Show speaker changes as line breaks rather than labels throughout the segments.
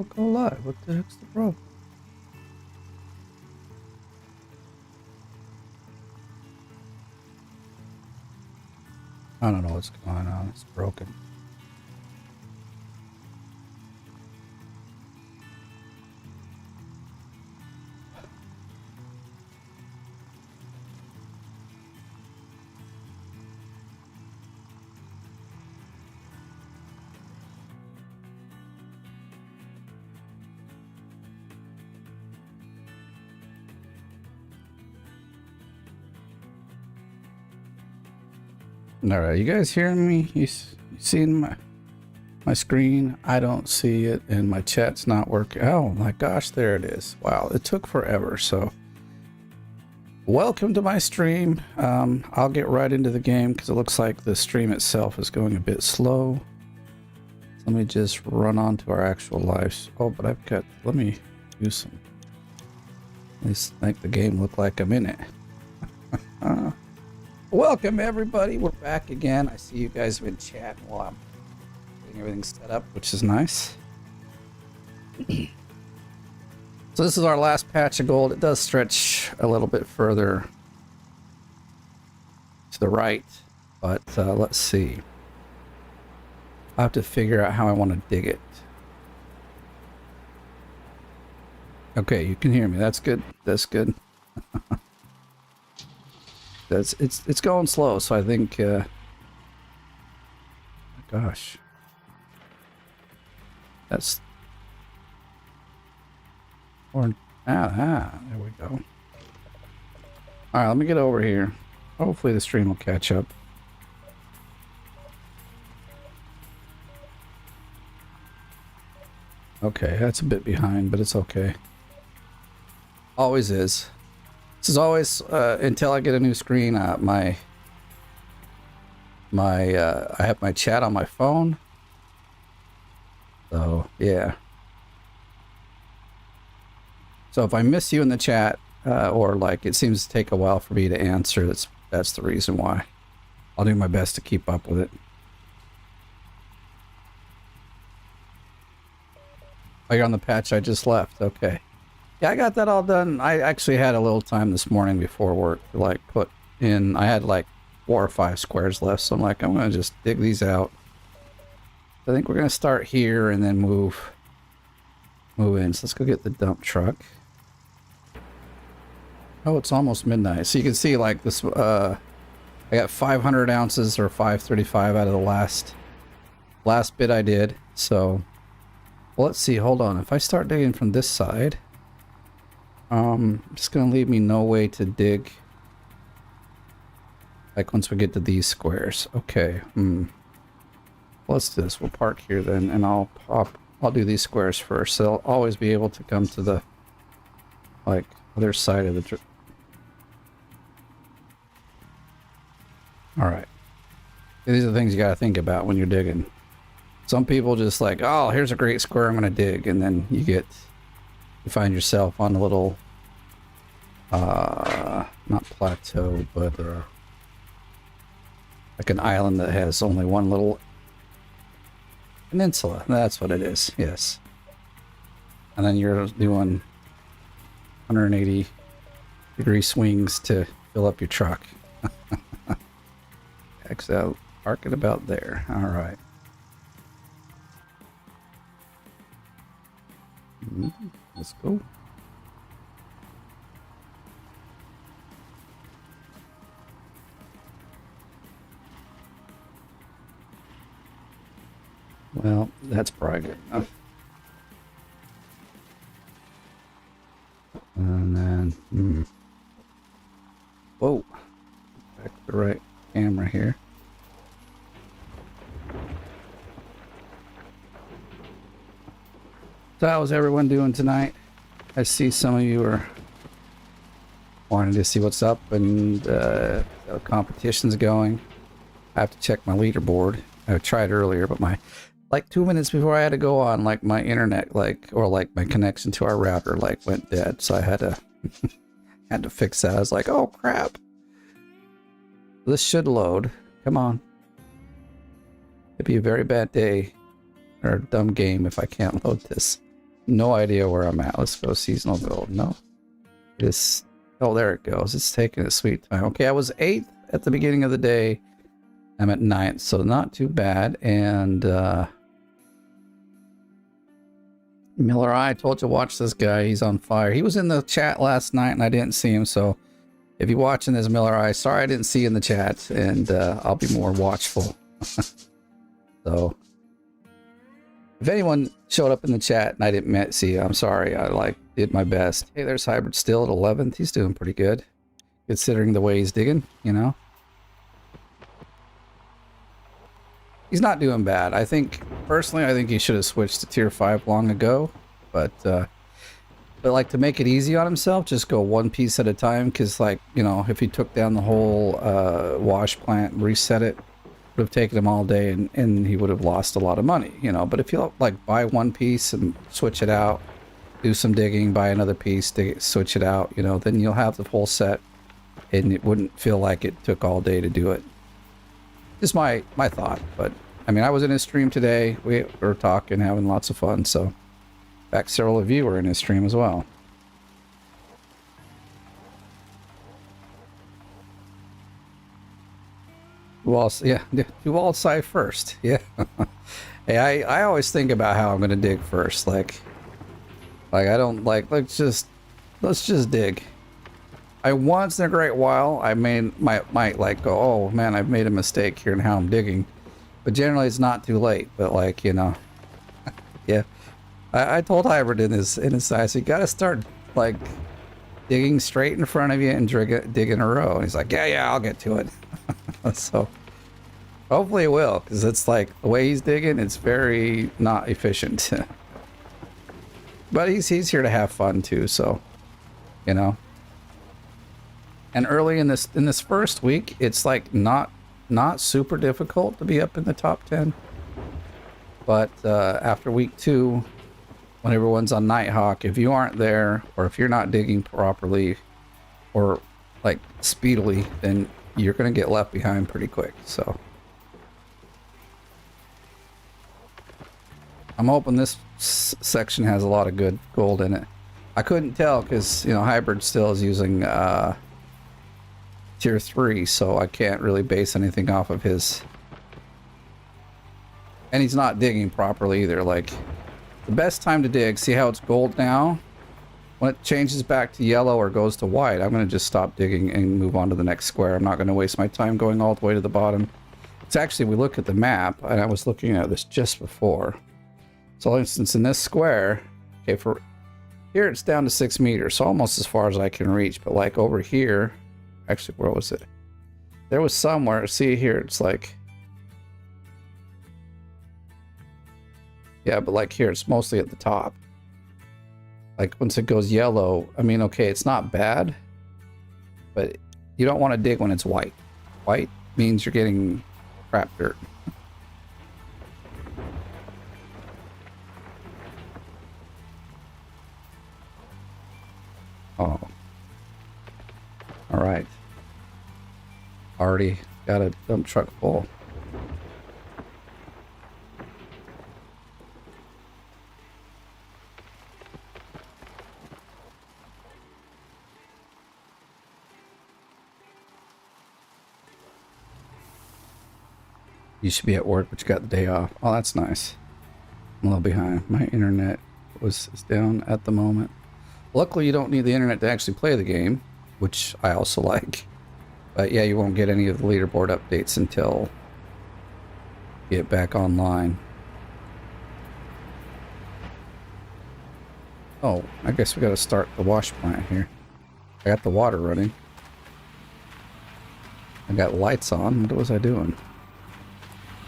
Well, go live. What the heck's the problem? I don't know what's going on. It's broken. All right, you guys hearing me? You seeing my screen? I don't see it, and my chat's not working. Oh my gosh, there it is. Wow, it took forever. So, welcome to my stream. I'll get right into the game because it looks like the stream itself is going a bit slow. Let me just run on to our actual lives. Oh, but I've got. Let me do some. At least make the game look like I'm in it. Welcome everybody, we're back again. I see you guys have been chatting while I'm getting everything set up, which is nice. So this is our last patch of gold. It does stretch a little bit further to the right, but let's see. I'll have to figure out how I want to dig it. Okay, you can hear me. That's good. That's good. It's going slow, so I think gosh, that's or there we go. All right, let me get over here. Hopefully the stream will catch up. Okay, that's a bit behind, but it's okay. Always is. This is always until I get a new screen. I have my chat on my phone. So yeah. So if I miss you in the chat, or like it seems to take a while for me to answer, that's the reason why. I'll do my best to keep up with it. Oh, you're on the patch I just left. Okay. Yeah, I got that all done. I actually had a little time this morning before work to like put in, I had like 4 or 5 squares left, so I'm like, I'm gonna just dig these out. I think we're gonna start here and then move in. So let's go get the dump truck. Oh, it's almost midnight. So you can see like this, I got 500 ounces or 535 out of the last bit I did. So well, let's see, hold on. If I start digging from this side, it's gonna leave me no way to dig like once we get to these squares. Okay. Let's do this. We'll park here then, and I'll do these squares first, so I'll always be able to come to the like other side of the all right. These are the things you got to think about when you're digging. Some people just like, oh, here's a great square, I'm gonna dig, and then you find yourself on a little not plateau, but like an island that has only one little peninsula. That's what it is. Yes. And then you're doing 180-degree swings to fill up your truck. X out, park it about there. All right. Let's go. Well, that's probably good enough. And then, whoa, back to the right camera here. So how's everyone doing tonight? I see some of you are wanting to see what's up and the competition's going. I have to check my leaderboard. I tried earlier, but like 2 minutes before I had to go on, like my internet, or my connection to our router went dead. So I had to fix that. I was like, oh crap. This should load. Come on. It'd be a very bad day or a dumb game if I can't load this. no idea where I'm at. Let's go seasonal gold. No. It's, oh, there it goes. It's taking a sweet time. Okay, I was 8th at the beginning of the day. I'm at 9th, so not too bad. And Miller, I told you watch this guy. He's on fire. He was in the chat last night and I didn't see him, so if you're watching this, Miller, sorry I didn't see you in the chat, and I'll be more watchful. So if anyone showed up in the chat and I didn't see you, I'm sorry. I did my best. Hey, there's Hybrid still at 11th. He's doing pretty good considering the way he's digging, you know. He's not doing bad. I think personally, I think he should have switched to tier 5 long ago, but like to make it easy on himself, just go one piece at a time, because like, you know, if he took down the whole wash plant and reset it, would have taken him all day, and he would have lost a lot of money, you know. But if you like buy one piece and switch it out, do some digging, buy another piece, switch it out, you know, then you'll have the whole set and it wouldn't feel like it took all day to do it. Just my thought. But I mean, I was in his stream today. We were talking, having lots of fun, so in fact, several of you were in his stream as well. Do all side first. Yeah. Hey, I always think about how I'm gonna dig first. Like I don't like, let's just dig. I once in a great while I might like go, oh man, I've made a mistake here in how I'm digging, but generally it's not too late. But like, you know, yeah. I told Hybrid in his size, you gotta start like digging straight in front of you and dig in a row. And he's like, yeah, I'll get to it. So hopefully it will, because it's like the way he's digging, it's very not efficient. But he's here to have fun too, so you know. And early in this first week, it's like not super difficult to be up in the top 10. But after week 2, when everyone's on Nighthawk, if you aren't there, or if you're not digging properly or like speedily, then you're gonna get left behind pretty quick. So I'm hoping this section has a lot of good gold in it. I couldn't tell because, you know, Hybrid still is using tier 3, so I can't really base anything off of his. And he's not digging properly either. Like, the best time to dig, see how it's gold now? When it changes back to yellow or goes to white, I'm going to just stop digging and move on to the next square. I'm not going to waste my time going all the way to the bottom. It's actually, we look at the map, and I was looking at this just before. So, for instance, in this square, okay, for here it's down to 6 meters, so almost as far as I can reach. But like over here, actually, where was it? There was somewhere, see here, it's like, yeah, but like here, it's mostly at the top. Like once it goes yellow, I mean, okay, it's not bad, but you don't want to dig when it's white. White means you're getting crap dirt. Oh. All right. Already got a dump truck full. You should be at work, but you got the day off. Oh, that's nice. I'm a little behind. My internet is down at the moment. Luckily, you don't need the internet to actually play the game, which I also like. But yeah, you won't get any of the leaderboard updates until you get back online. Oh, I guess we got to start the wash plant here. I got the water running. I got lights on. What was I doing?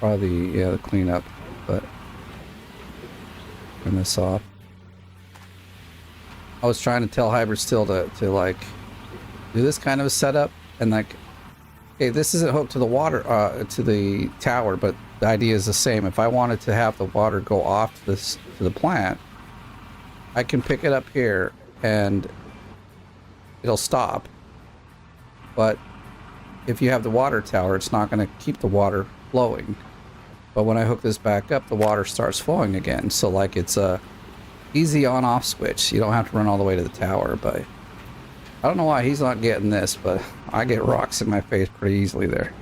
Probably, yeah, the cleanup, but turn this off. I was trying to tell Hybrid still to like do this kind of a setup, and like, okay, this isn't hooked to the water, to the tower, but the idea is the same. If I wanted to have the water go off to the plant, I can pick it up here and it'll stop. But if you have the water tower, it's not going to keep the water flowing. But when I hook this back up, the water starts flowing again. So like it's a easy on-off switch. You don't have to run all the way to the tower, but I don't know why he's not getting this, but I get rocks in my face pretty easily there.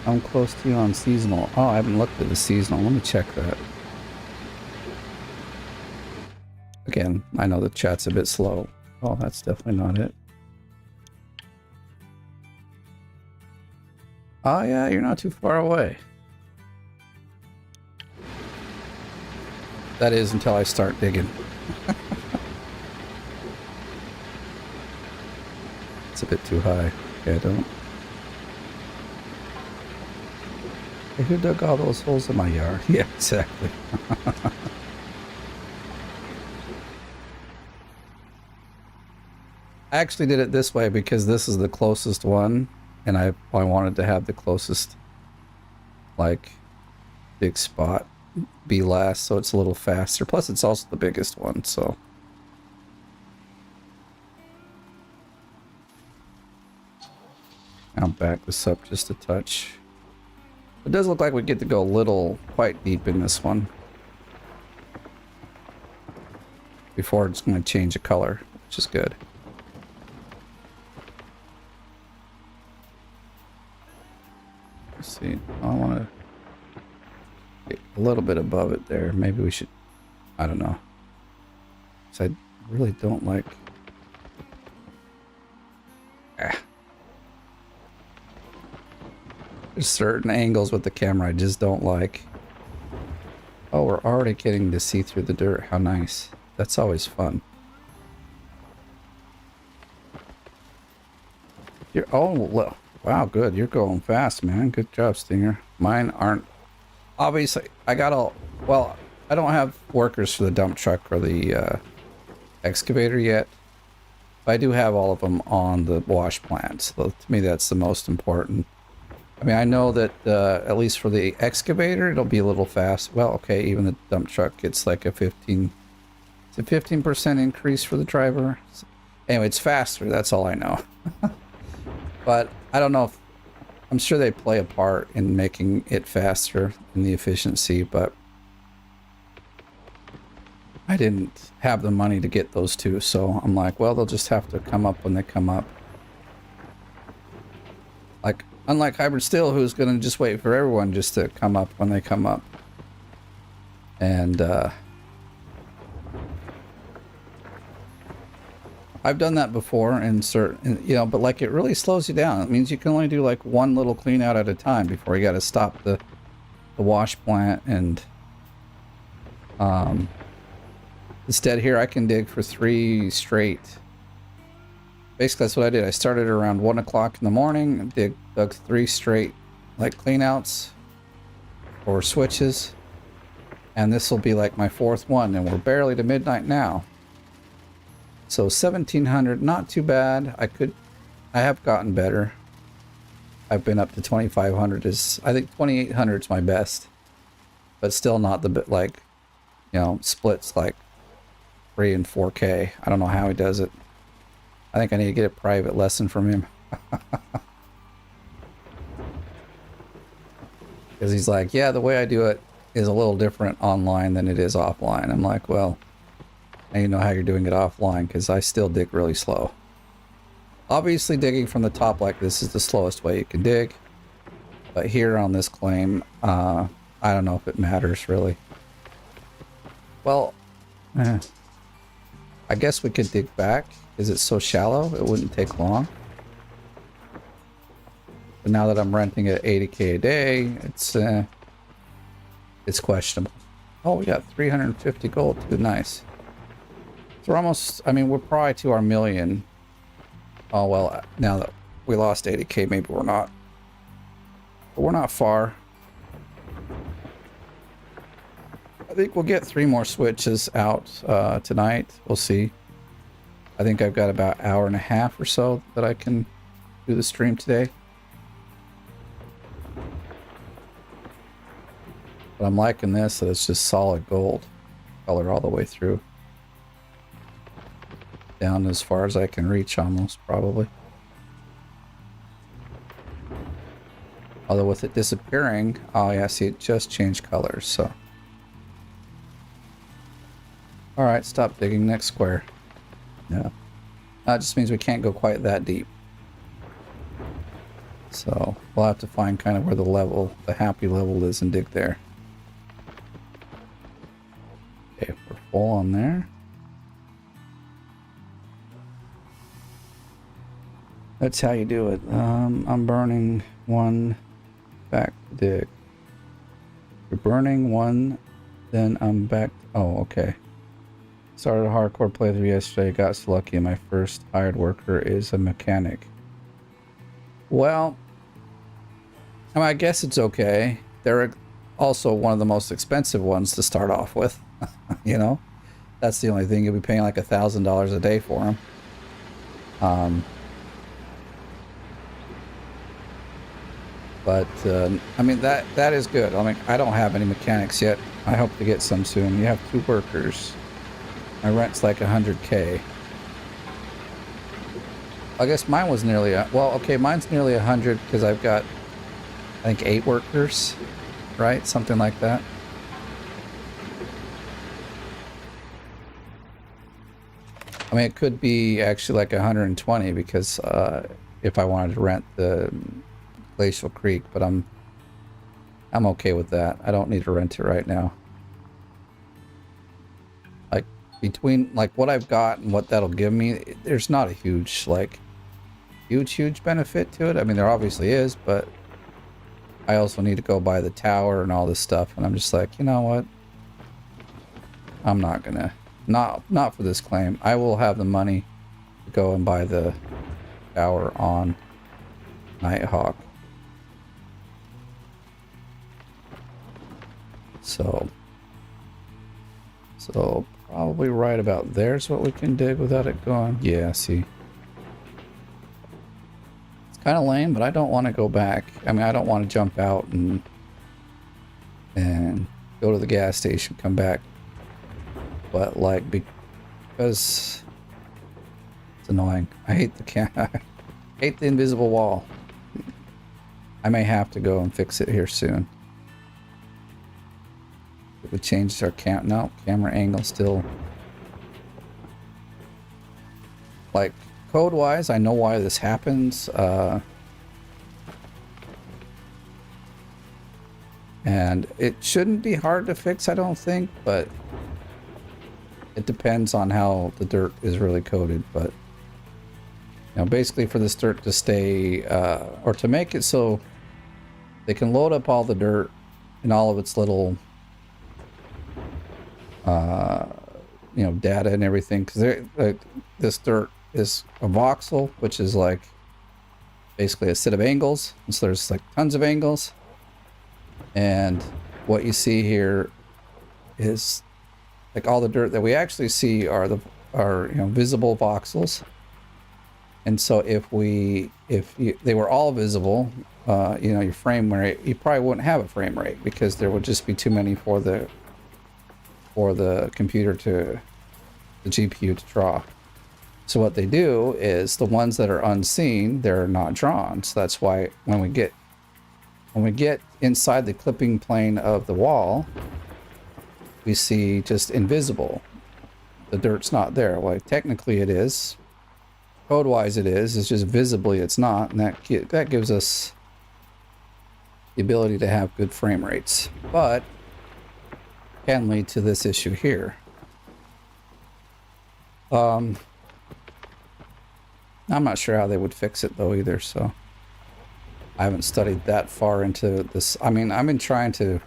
I'm close to you on seasonal. Oh, I haven't looked at the seasonal. Let me check that. Again, I know the chat's a bit slow. Oh, that's definitely not it. Oh yeah, you're not too far away. That is until I start digging. It's a bit too high. Okay, I don't. Hey, who dug all those holes in my yard? Yeah, exactly. I actually did it this way because this is the closest one, and I wanted to have the closest, like, big spot be last, so it's a little faster. Plus, it's also the biggest one, so. I'll back this up just a touch. It does look like we get to go a little quite deep in this one before it's going to change the color, which is good. Let's see. I want to get a little bit above it there. Maybe we should, I don't know. Because I really don't like. There's certain angles with the camera I just don't like. Oh, we're already getting to see through the dirt. How nice. That's always fun. You're, oh, wow, good. You're going fast, man. Good job, Stinger. Mine aren't. Obviously, I got all. Well, I don't have workers for the dump truck or the excavator yet. But I do have all of them on the wash plant. So to me, that's the most important. I mean, I know that at least for the excavator, it'll be a little fast. Well, okay, even the dump truck gets like a 15% increase for the driver. Anyway, it's faster. That's all I know. But I don't know if, I'm sure they play a part in making it faster in the efficiency, but I didn't have the money to get those two. So I'm like, well, they'll just have to come up when they come up. Like, unlike Hybrid Steel, who's going to just wait for everyone just to come up when they come up. And I've done that before in certain, you know, but like it really slows you down. It means you can only do like one little clean out at a time before you got to stop the wash plant. And instead here I can dig for 3 straight. Basically, that's what I did. I started around 1 o'clock in the morning, dug 3 straight, like cleanouts or switches, and this will be like my 4th one, and we're barely to midnight now. So 1700, not too bad. I have gotten better. I've been up to 2500. I think 2800 is my best, but still not the bit like, you know, splits like 3 and 4K. I don't know how he does it. I think I need to get a private lesson from him. Because he's like, yeah, the way I do it is a little different online than it is offline. I'm like, well, now you know how you're doing it offline, because I still dig really slow. Obviously, digging from the top like this is the slowest way you can dig. But here on this claim, I don't know if it matters, really. Well, I guess we could dig back. Is it so shallow? It wouldn't take long. But now that I'm renting at 80K a day, it's questionable. Oh, we got 350 gold too. Nice. So we're almost, I mean, we're probably to our million. Oh, well, now that we lost 80K, maybe we're not. But we're not far. I think we'll get 3 more switches out tonight. We'll see. I think I've got about an hour and a half or so that I can do the stream today. But I'm liking this, that it's just solid gold color all the way through. Down as far as I can reach almost, probably. Although with it disappearing, oh yeah, see, it just changed colors, so. All right, stop digging. Next square. No. That just means we can't go quite that deep. So we'll have to find kind of where the level, the happy level is and dig there. Okay, we're full on there. That's how you do it. I'm burning one back to dig. You're burning one, then I'm back. Oh, okay. Started a hardcore playthrough yesterday. Got so lucky. My first hired worker is a mechanic. Well, I mean, I guess it's okay. They're also one of the most expensive ones to start off with. You know, that's the only thing. You'll be paying like $1,000 a day for them. But I mean, that is good. I mean, I don't have any mechanics yet. I hope to get some soon. You have 2 workers. My rent's like $100K. I guess mine was nearly well, okay, mine's nearly 100 because I've got, I think, 8 workers, right? Something like that. I mean, it could be actually like 120 because if I wanted to rent the Glacial Creek, but I'm okay with that. I don't need to rent it right now. Like between like what I've got and what that'll give me, there's not a huge like huge benefit to it. I mean, there obviously is, but I also need to go buy the tower and all this stuff, and I'm just like, you know what? I'm not gonna not for this claim. I will have the money to go and buy the tower on Nighthawk. So probably right about there's what we can dig without it going. Yeah, see. It's kind of lame, but I don't want to go back. I mean, I don't want to jump out and go to the gas station, come back. But like, because it's annoying. I hate I hate the invisible wall. I may have to go and fix it here soon. We changed our camera angle still. Like code wise, I know why this happens. And it shouldn't be hard to fix, I don't think, but it depends on how the dirt is really coated. But you know, basically for this dirt to stay, or to make it so they can load up all the dirt and all of its little you know, data and everything, because this dirt is a voxel, which is like basically a set of angles, and so there's like tons of angles, and what you see here is like all the dirt that we actually see are you know, visible voxels. And so if they were all visible, you know, your frame rate, you probably wouldn't have a frame rate because there would just be too many for the computer the GPU to draw. So what they do is the ones that are unseen, they're not drawn. So that's why when we get inside the clipping plane of the wall, we see just invisible. The dirt's not there. Well, technically it is. Code-wise it is. It's just visibly it's not, and that gives us the ability to have good frame rates. But can lead to this issue here. I'm not sure how they would fix it though either, so I haven't studied that far into this. I mean, I've been trying to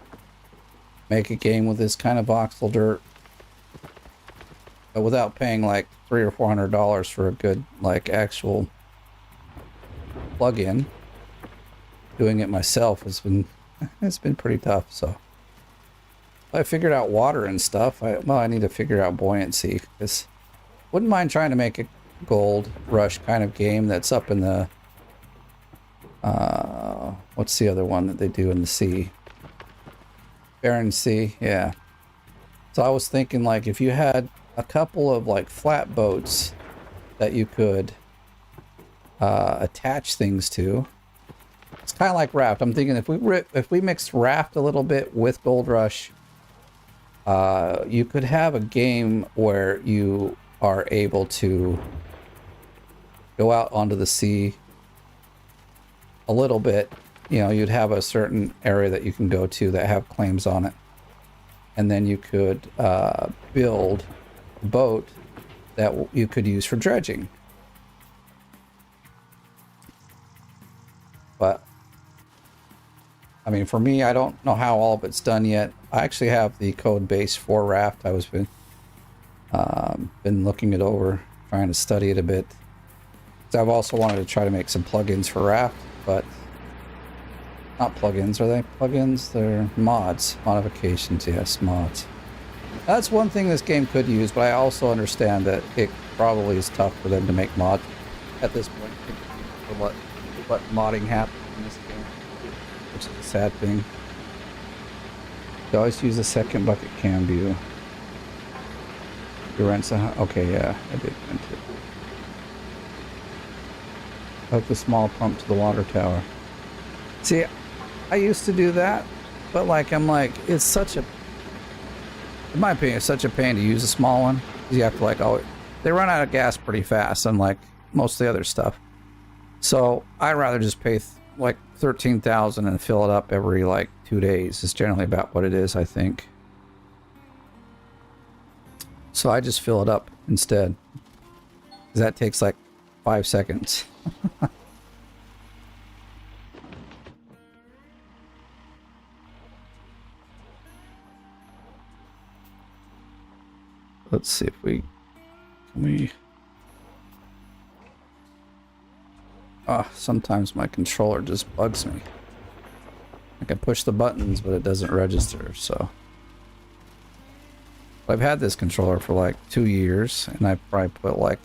make a game with this kind of voxel dirt, but without paying like $300 or $400 for a good like actual plug-in. Doing it myself has been pretty tough. So I figured out water and stuff. I need to figure out buoyancy, because wouldn't mind trying to make a Gold Rush kind of game that's up in the what's the other one that they do in the sea? Barren Sea, yeah. So I was thinking, like, if you had a couple of like flat boats that you could attach things to. It's kind of like Raft. I'm thinking if we mixed Raft a little bit with Gold Rush, you could have a game where you are able to go out onto the sea a little bit. You know, you'd have a certain area that you can go to that have claims on it. And then you could build a boat that you could use for dredging. But, I mean, for me, I don't know how all of it's done yet. I actually have the code base for Raft. I was been looking it over, trying to study it a bit. So I've also wanted to try to make some plugins for Raft, but not plugins, are they? Plugins? They're mods. Modifications, yes, mods. That's one thing this game could use, but I also understand that it probably is tough for them to make mods at this point for what modding happens in this game, which is a sad thing. You always use a second bucket cam view. You rent some, okay, yeah, I did rent it. Hook the small pump to the water tower. See, I used to do that, but like, I'm like, it's such a, in my opinion, it's such a pain to use a small one. You have to like, oh, they run out of gas pretty fast, unlike most of the other stuff. So I'd rather just pay like $13,000 and fill it up every like 2 days. It's generally about what it is, I think. So I just fill it up instead. That takes like 5 seconds. Let's see if we can we. Sometimes my controller just bugs me. I can push the buttons, but it doesn't register, so. I've had this controller for like 2 years, and I probably put like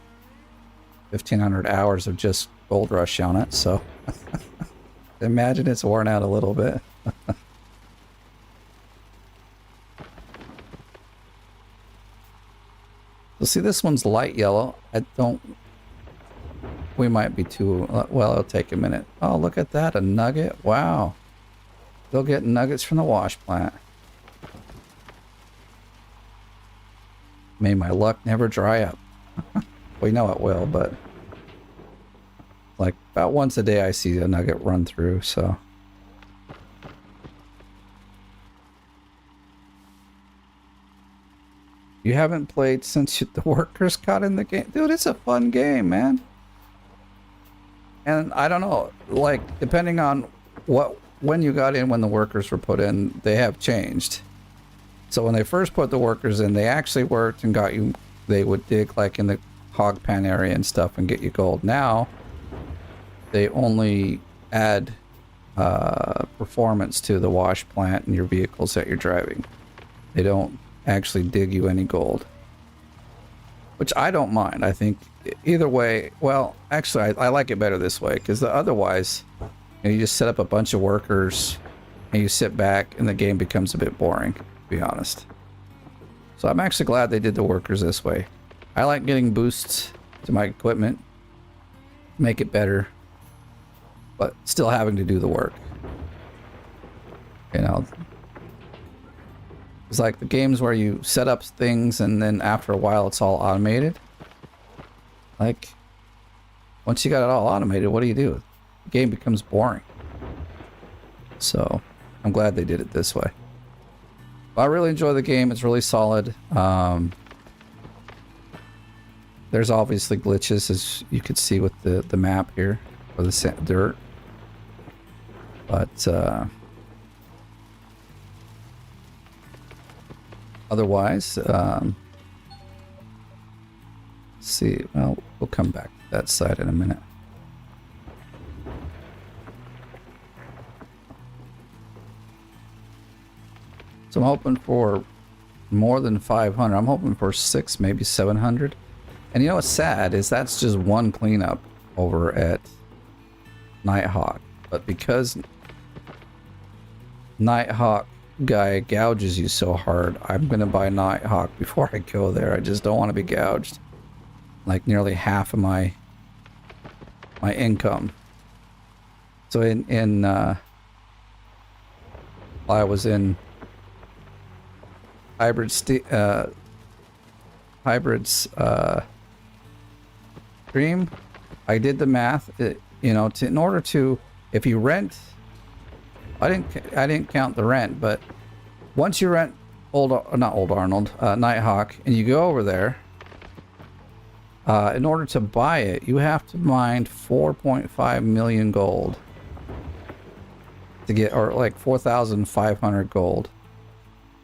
1,500 hours of just Gold Rush on it, so. Imagine it's worn out a little bit. So see, this one's light yellow. I don't... We might be too... Well, it'll take a minute. Oh, look at that. A nugget. Wow. They'll get nuggets from the wash plant. May my luck never dry up. We know it will, but... Like, about once a day I see a nugget run through, so... You haven't played since the workers got in the game? Dude, it's a fun game, man. And I don't know, like, depending on when you got in, when the workers were put in, they have changed. So when they first put the workers in, they actually worked and got you, they would dig like in the hog pan area and stuff and get you gold. Now, they only add performance to the wash plant and your vehicles that you're driving. They don't actually dig you any gold, which I don't mind. I think either way, well, actually I like it better this way, because otherwise, you know, you just set up a bunch of workers and you sit back and the game becomes a bit boring, to be honest. So I'm actually glad they did the workers this way. I like getting boosts to my equipment, make it better, but still having to do the work, you know. It's like the games where you set up things and then after a while it's all automated. Like, once you got it all automated, what do? The game becomes boring. So, I'm glad they did it this way. But I really enjoy the game. It's really solid. There's obviously glitches, as you could see with the map here, or the dirt. But, otherwise, let's see, well, we'll come back to that side in a minute. So I'm hoping for more than 500. I'm hoping for 600, maybe 700. And you know what's sad is that's just one cleanup over at Nighthawk. But because Nighthawk guy gouges you so hard, I'm gonna buy Nighthawk before I go there. I just don't want to be gouged like nearly half of my income. So while I was in hybrids stream, I did the math. You know, in order to, if you rent, I didn't count the rent, but once you rent Nighthawk, and you go over there, in order to buy it, you have to mine 4.5 million gold to get, or like 4,500 gold,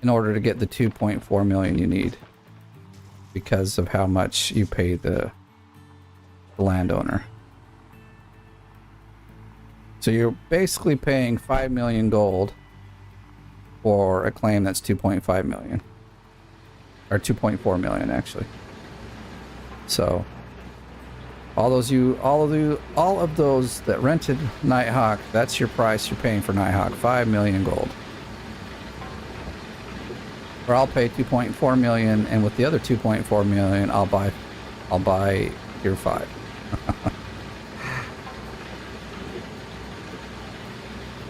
in order to get the 2.4 million you need, because of how much you pay the landowner. So you're basically paying 5 million gold for a claim that's 2.5 million, or 2.4 million actually. So all of those that rented Nighthawk, that's your price you're paying for Nighthawk, 5 million gold. Or I'll pay 2.4 million, and with the other 2.4 million, I'll buy Tier 5.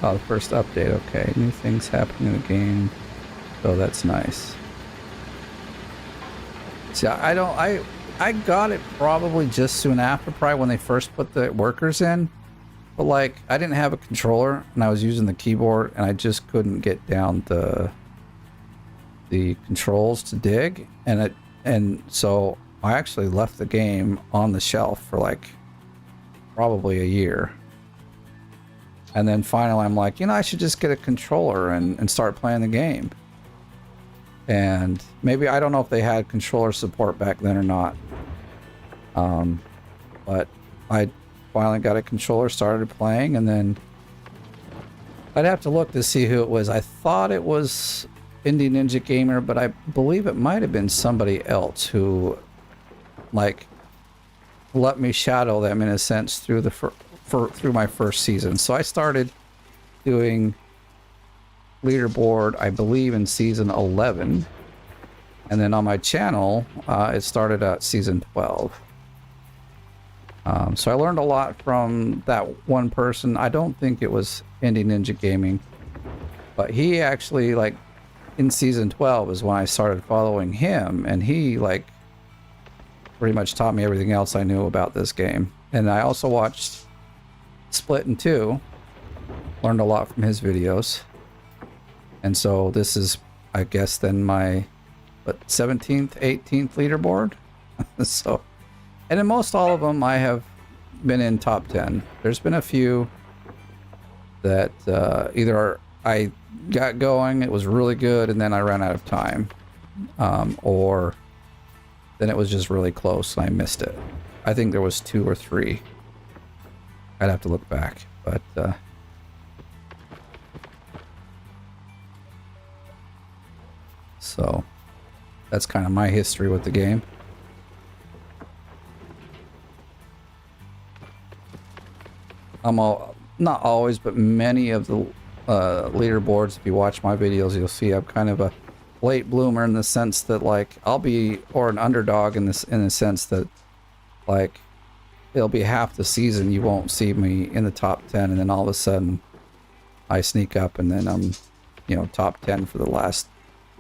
Oh, the first update. Okay, new things happening in the game. Oh, that's nice. See, I got it probably just soon after, probably when they first put the workers in. But like, I didn't have a controller, and I was using the keyboard, and I just couldn't get down the controls to dig, and so I actually left the game on the shelf for like probably a year. And then finally I'm like, you know, I should just get a controller and start playing the game. And maybe, I don't know if they had controller support back then or not. But I finally got a controller, started playing, and then I'd have to look to see who it was. I thought it was Indie Ninja Gamer, but I believe it might have been somebody else who, like, let me shadow them in a sense through the through my first season. So I started doing Leaderboard, I believe, in season 11, and then on my channel, it started at season 12. So I learned a lot from that one person. I don't think it was Indie Ninja Gaming, but he actually, like, in season 12 is when I started following him, and he, like, pretty much taught me everything else I knew about this game. And I also watched Split in 2, learned a lot from his videos. And so this is, I guess, then my 17th, 18th leaderboard. So, and in most all of them, I have been in top 10. There's been a few that either I got going, it was really good, and then I ran out of time, or then it was just really close and I missed it. I think there was 2 or 3. I'd have to look back, but so that's kind of my history with the game. Not always, but many of the leaderboards, if you watch my videos, you'll see I'm kind of a late bloomer in the sense that, like, I'll be, or an underdog in the sense that, like, it'll be half the season you won't see me in the top 10, and then all of a sudden I sneak up, and then I'm, you know, top 10 for the last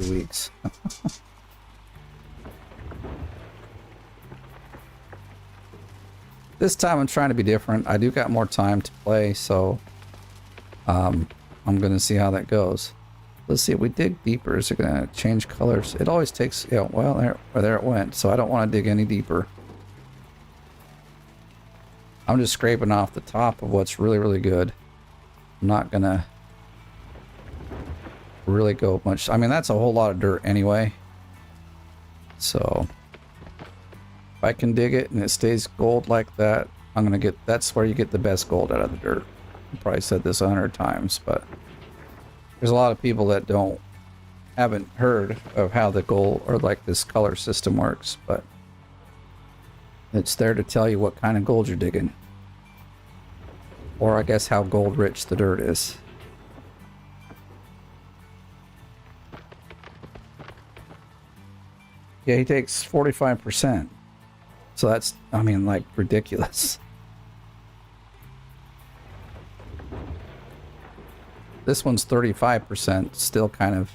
2 weeks. This time I'm trying to be different. I do got more time to play, so I'm gonna see how that goes. Let's see, if we dig deeper, is it gonna change colors? It always takes, you know, well, there it went, so I don't want to dig any deeper. I'm just scraping off the top of what's really, really good. I'm not gonna really go much. I mean, that's a whole lot of dirt anyway. So if I can dig it and it stays gold like that, I'm gonna get, that's where you get the best gold out of the dirt. I probably said this 100 times, but there's a lot of people that haven't heard of how the gold, or like this color system works, but it's there to tell you what kind of gold you're digging. Or I guess how gold rich the dirt is. Yeah, he takes 45%. So that's, I mean, like, ridiculous. This one's 35%, still kind of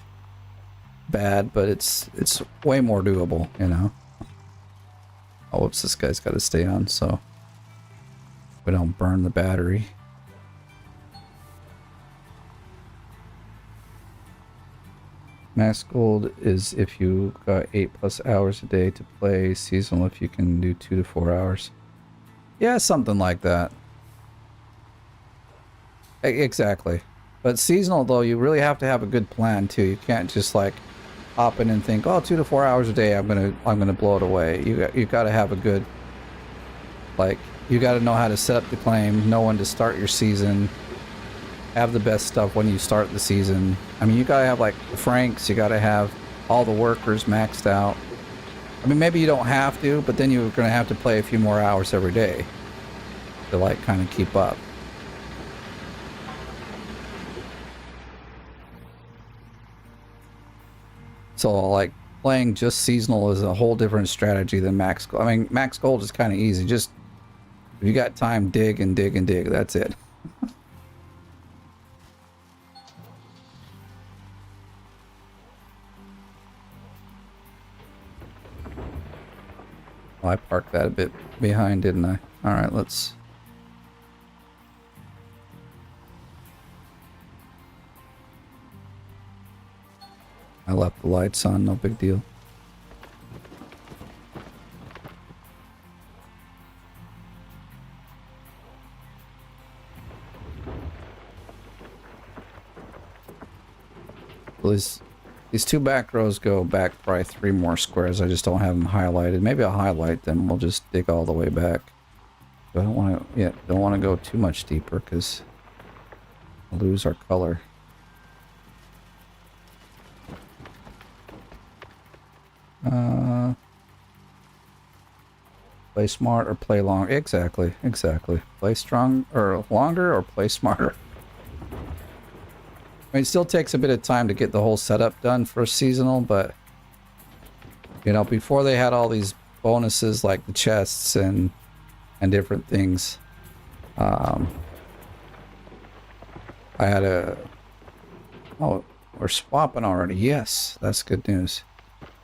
bad, but it's way more doable, you know. Oh, whoops, this guy's got to stay on so we don't burn the battery. Max gold is if you got 8+ hours a day to play. Seasonal if you can do 2 to 4 hours. Yeah, something like that. Exactly. But seasonal though, you really have to have a good plan too. You can't just like hop in and think, oh, 2 to 4 hours a day, I'm gonna blow it away. You got to have a good, like, you got to know how to set up the claim, know when to start your season, have the best stuff when you start the season. I mean, you gotta have like Franks, you gotta have all the workers maxed out. I mean, maybe you don't have to, but then you're gonna have to play a few more hours every day to like kind of keep up. So like playing just seasonal is a whole different strategy than max gold. I mean, max gold is kind of easy. Just if you got time, dig and dig and dig. That's it. I parked that a bit behind, didn't I? All right, let's... I left the lights on, no big deal. Well, these two back rows go back probably 3 more squares. I just don't have them highlighted. Maybe I'll highlight them. We'll just dig all the way back. But I don't want to. Yeah, don't want to go too much deeper because we'll lose our color. Play smart or play long. Exactly. Play strong or longer or play smarter. I mean, it still takes a bit of time to get the whole setup done for seasonal, but you know, before they had all these bonuses like the chests and different things, I had a... Oh, we're swapping already. Yes, that's good news.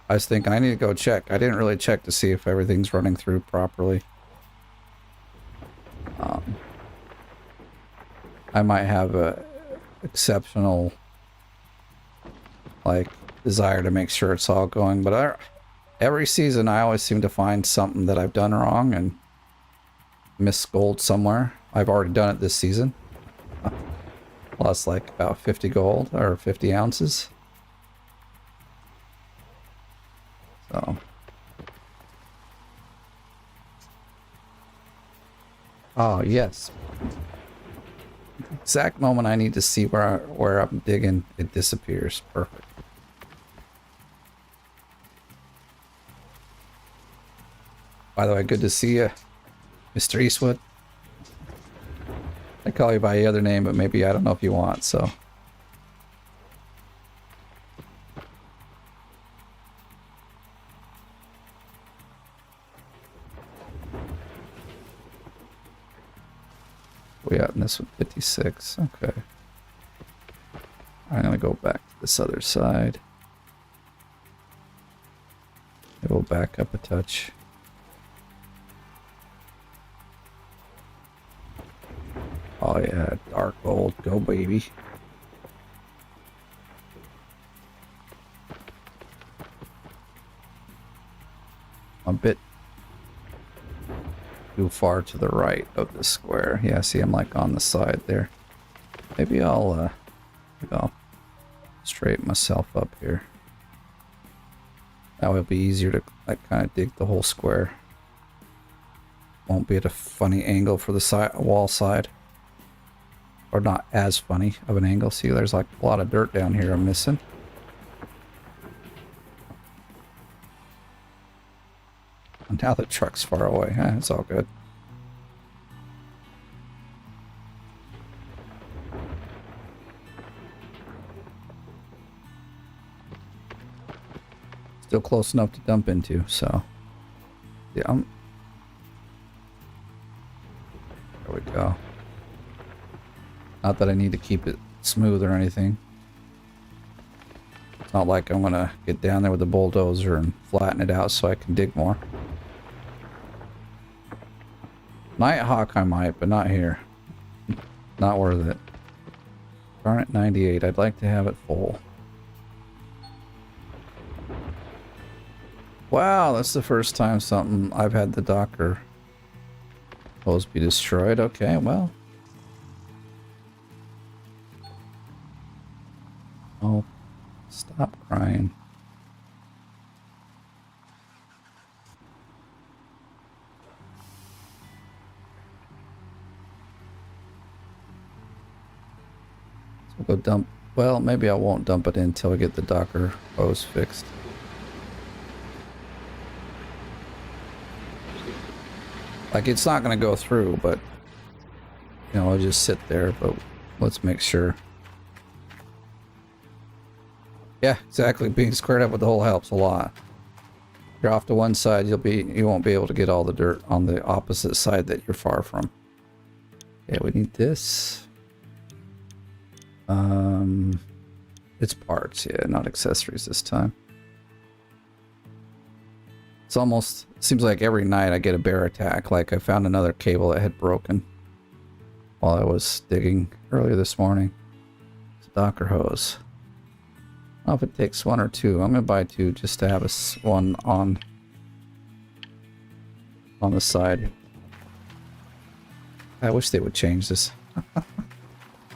I was thinking I need to go check. I didn't really check to see if everything's running through properly. I might have a exceptional like desire to make sure it's all going, but every season I always seem to find something that I've done wrong and miss gold somewhere. I've already done it this season. Lost like about 50 gold or 50 ounces. So oh yes, exact moment I need to see where I'm digging, it disappears. Perfect. By the way, good to see you, Mr. Eastwood. I call you by the other name, but maybe I don't know if you want, so. We out in this one, 56. Okay. I'm gonna go back to this other side. It will back up a touch. Oh yeah, dark gold, go baby. A bit too far to the right of the square. Yeah, see, I'm like on the side there. Maybe I'll straighten myself up here. That would be easier to like kind of dig the whole square. Won't be at a funny angle for the side wall side. Or not as funny of an angle. See, there's like a lot of dirt down here I'm missing. And now the truck's far away. It's all good. Still close enough to dump into, so yeah. There we go. Not that I need to keep it smooth or anything. Not like I'm gonna get down there with the bulldozer and flatten it out so I can dig more. Nighthawk I might, but not here. Not worth it. Darn it, 98. I'd like to have it full. Wow, that's the first time I've had the Docker hose be destroyed. Okay, well. Oh, stop crying. So we'll go dump. Well, maybe I won't dump it in until I get the Docker hose fixed. Like, it's not going to go through, but, you know, I'll just sit there, but let's make sure. Yeah, exactly. Being squared up with the hole helps a lot. If you're off to one side, you won't be able to get all the dirt on the opposite side that you're far from. Okay, we need this. It's parts, yeah, not accessories this time. It's almost, seems like every night I get a bear attack. Like I found another cable that had broken while I was digging earlier this morning. It's a Docker hose. I don't know if it takes one or two. I'm gonna buy two just to have one on the side. I wish they would change this.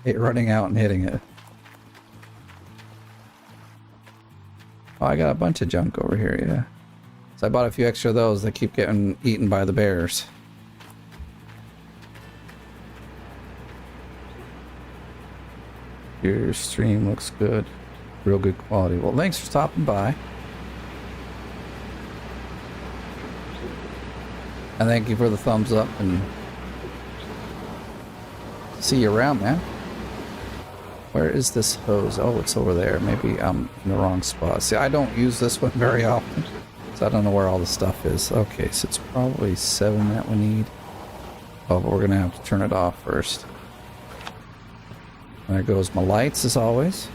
Hate running out and hitting it. Oh, I got a bunch of junk over here, yeah. So I bought a few extra of those that keep getting eaten by the bears. Your stream looks good. Real good quality. Well, thanks for stopping by. And thank you for the thumbs up, and see you around, man. Where is this hose? Oh, it's over there. Maybe I'm in the wrong spot. See, I don't use this one very often, so I don't know where all the stuff is. Okay, so it's probably 7 that we need. Oh, but we're gonna have to turn it off first. There goes my lights, as always.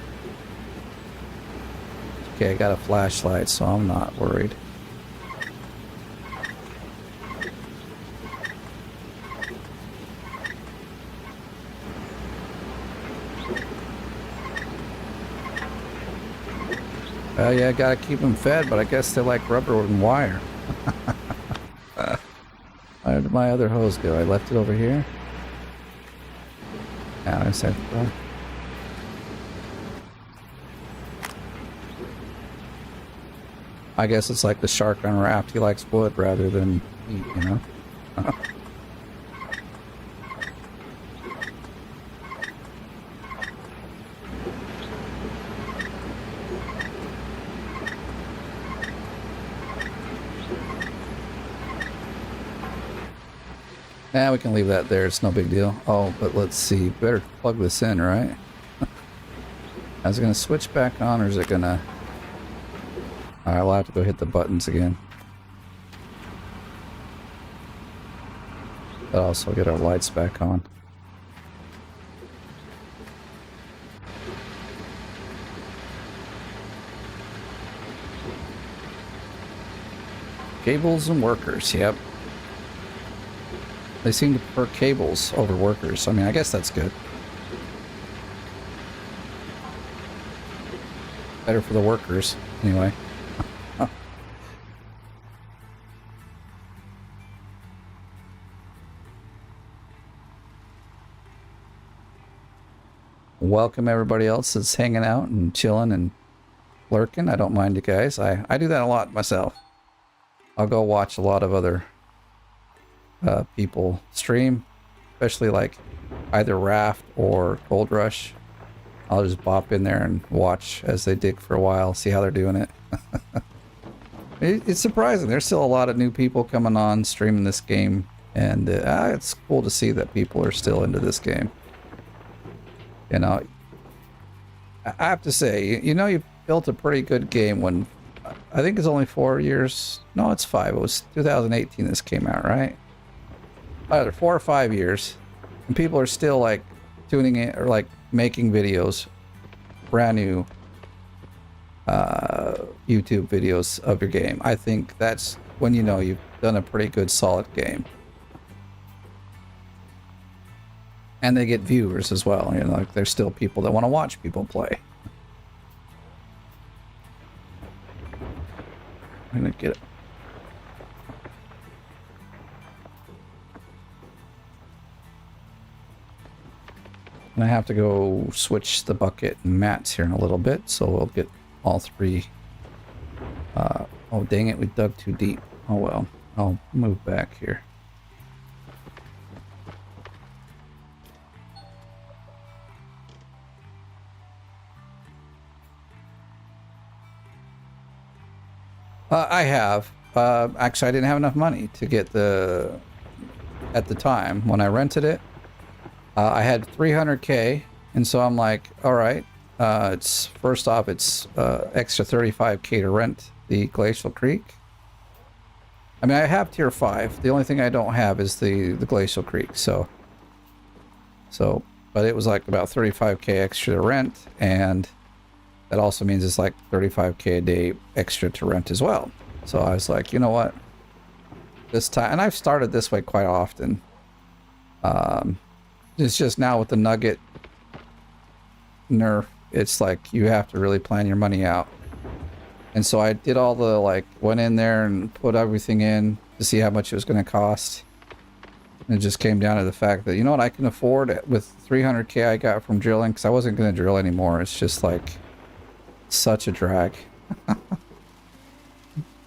Okay, I got a flashlight, so I'm not worried. Yeah, gotta keep them fed, but I guess they like rubber and wire. Where did my other hose go? I left it over here. Yeah, I said, I guess it's like the shark on Raft. He likes wood rather than meat, you know? Nah, we can leave that there. It's no big deal. Oh, but let's see. Better plug this in, right? Is it going to switch back on, or is it going to... Alright, I'll have to go hit the buttons again. But also get our lights back on. Cables and workers, yep. They seem to prefer cables over workers. I mean, I guess that's good. Better for the workers, anyway. Welcome everybody else that's hanging out and chilling and lurking. I don't mind you guys. I do that a lot myself. I'll go watch a lot of other people stream, especially like either Raft or Gold Rush. I'll just bop in there and watch as they dig for a while, see how they're doing it. It's surprising. There's still a lot of new people coming on streaming this game, and it's cool to see that people are still into this game. You know, I have to say, you know, you built a pretty good game when, I think it's only 4 years. No, it's 5. It was 2018 this came out, right? Either 4 or 5 years, and people are still like tuning in or like making videos brand new. YouTube videos of your game. I think that's when you know you've done a pretty good solid game. And they get viewers as well. You know, like there's still people that want to watch people play. I'm gonna get it. And I have to go switch the bucket and mats here in a little bit, so we'll get all three. Oh dang it, we dug too deep. Oh well, I'll move back here. I have. Actually, I didn't have enough money to get the... At the time, when I rented it, I had 300K, and so I'm like, all right, it's first off, it's extra 35K to rent the Glacial Creek. I mean, I have tier 5. The only thing I don't have is the Glacial Creek. So, but it was like about 35K extra to rent, and that also means it's like 35K a day extra to rent as well. So I was like, you know what? This time, and I've started this way quite often. It's just now with the Nugget nerf, it's like you have to really plan your money out. And so I did all the, like, went in there and put everything in to see how much it was going to cost. And it just came down to the fact that, you know what, I can afford it with 300K I got from drilling, because I wasn't going to drill anymore. It's just like such a drag.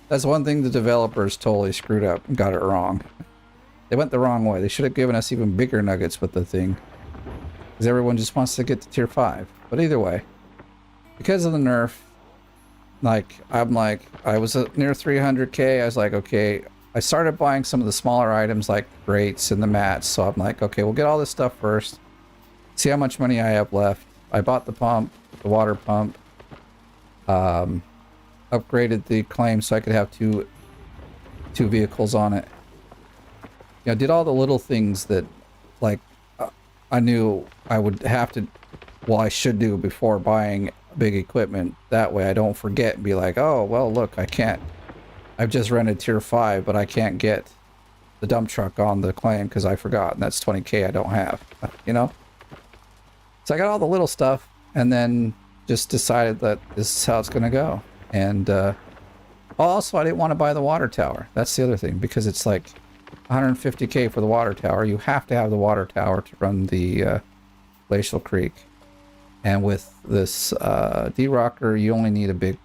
That's one thing the developers totally screwed up and got it wrong. They went the wrong way. They should have given us even bigger nuggets with the thing. Because everyone just wants to get to tier 5. But either way, because of the nerf, like, I'm like, I was near 300K. I was like, okay, I started buying some of the smaller items like grates and the mats. So I'm like, okay, we'll get all this stuff first. See how much money I have left. I bought the pump, the water pump. Upgraded the claim so I could have two vehicles on it. You know, did all the little things that, like, I knew I would have to, well, I should do before buying big equipment. That way I don't forget and be like, oh, well, look, I can't, I've just rented tier 5, but I can't get the dump truck on the claim because I forgot, and that's 20K I don't have, you know? So I got all the little stuff, and then just decided that this is how it's going to go. And also, I didn't want to buy the water tower. That's the other thing, because it's like 150K for the water tower. You have to have the water tower to run the Glacial Creek. And with this D-Rocker, you only need a big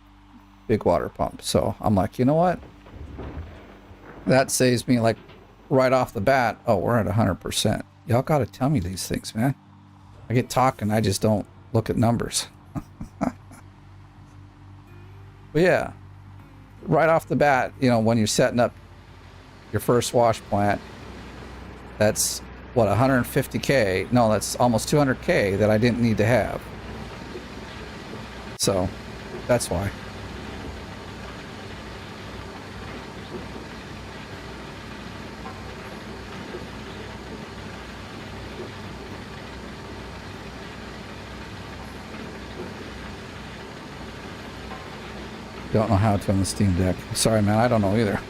water pump. So I'm like, you know what? That saves me, like, right off the bat. Oh, we're at 100%. Y'all got to tell me these things, man. I get talking, I just don't look at numbers. But yeah, right off the bat, you know, when you're setting up your first wash plant, that's what, 150K? No, that's almost 200K that I didn't need to have. So that's why. Don't know how to on the Steam Deck. Sorry, man, I don't know either.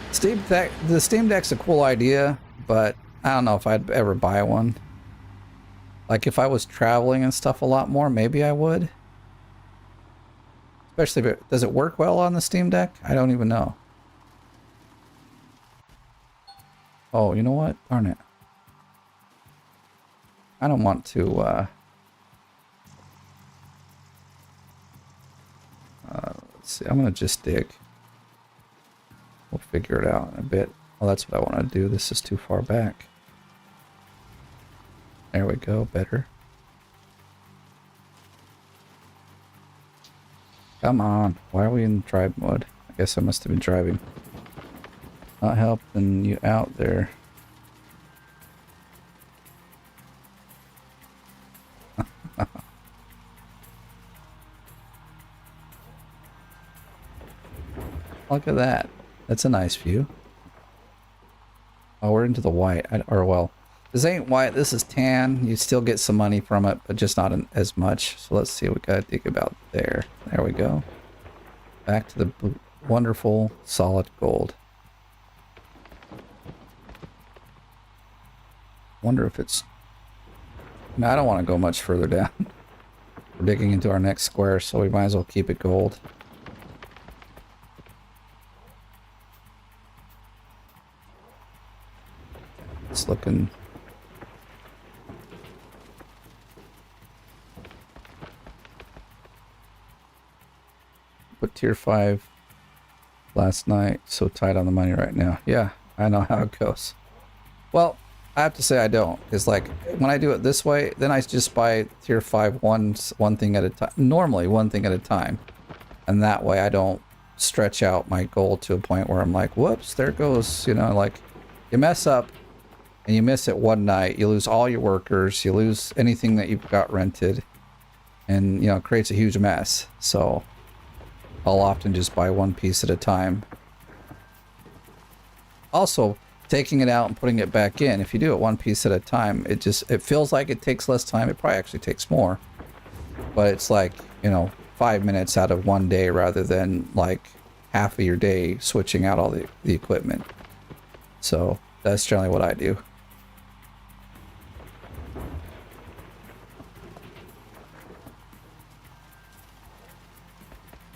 The Steam Deck's a cool idea, but I don't know if I'd ever buy one. Like, if I was traveling and stuff a lot more, maybe I would. Especially if does it work well on the Steam Deck? I don't even know. Oh, you know what? Darn it. I don't want to, let's see, I'm gonna just dig. We'll figure it out in a bit. Well, that's what I want to do. This is too far back. There we go, better. Come on, why are we in drive mode? I guess I must have been driving. Not helping you out there. Look at that. That's a nice view. Oh, we're into the white. Or, well, This ain't white, this is tan. You still get some money from it, but just not as much. So let's see what we gotta think about there. There we go. Back to the wonderful solid gold. Wonder if it's... No, I don't want to go much further down. We're digging into our next square, so we might as well keep it gold. It's looking... Put tier 5 last night, so tight on the money right now. Yeah, I know how it goes. Well, I have to say I don't. It's like, when I do it this way, then I just buy tier 5 one thing at a time. Normally, one thing at a time. And that way I don't stretch out my goal to a point where I'm like, whoops, there goes, you know, like, you mess up and you miss it one night, you lose all your workers, you lose anything that you've got rented, and, you know, it creates a huge mess. So I'll often just buy one piece at a time. Also, taking it out and putting it back in, if you do it one piece at a time, it feels like it takes less time. It probably actually takes more, but it's like, you know, 5 minutes out of one day rather than like half of your day switching out all the equipment. So that's generally what I do.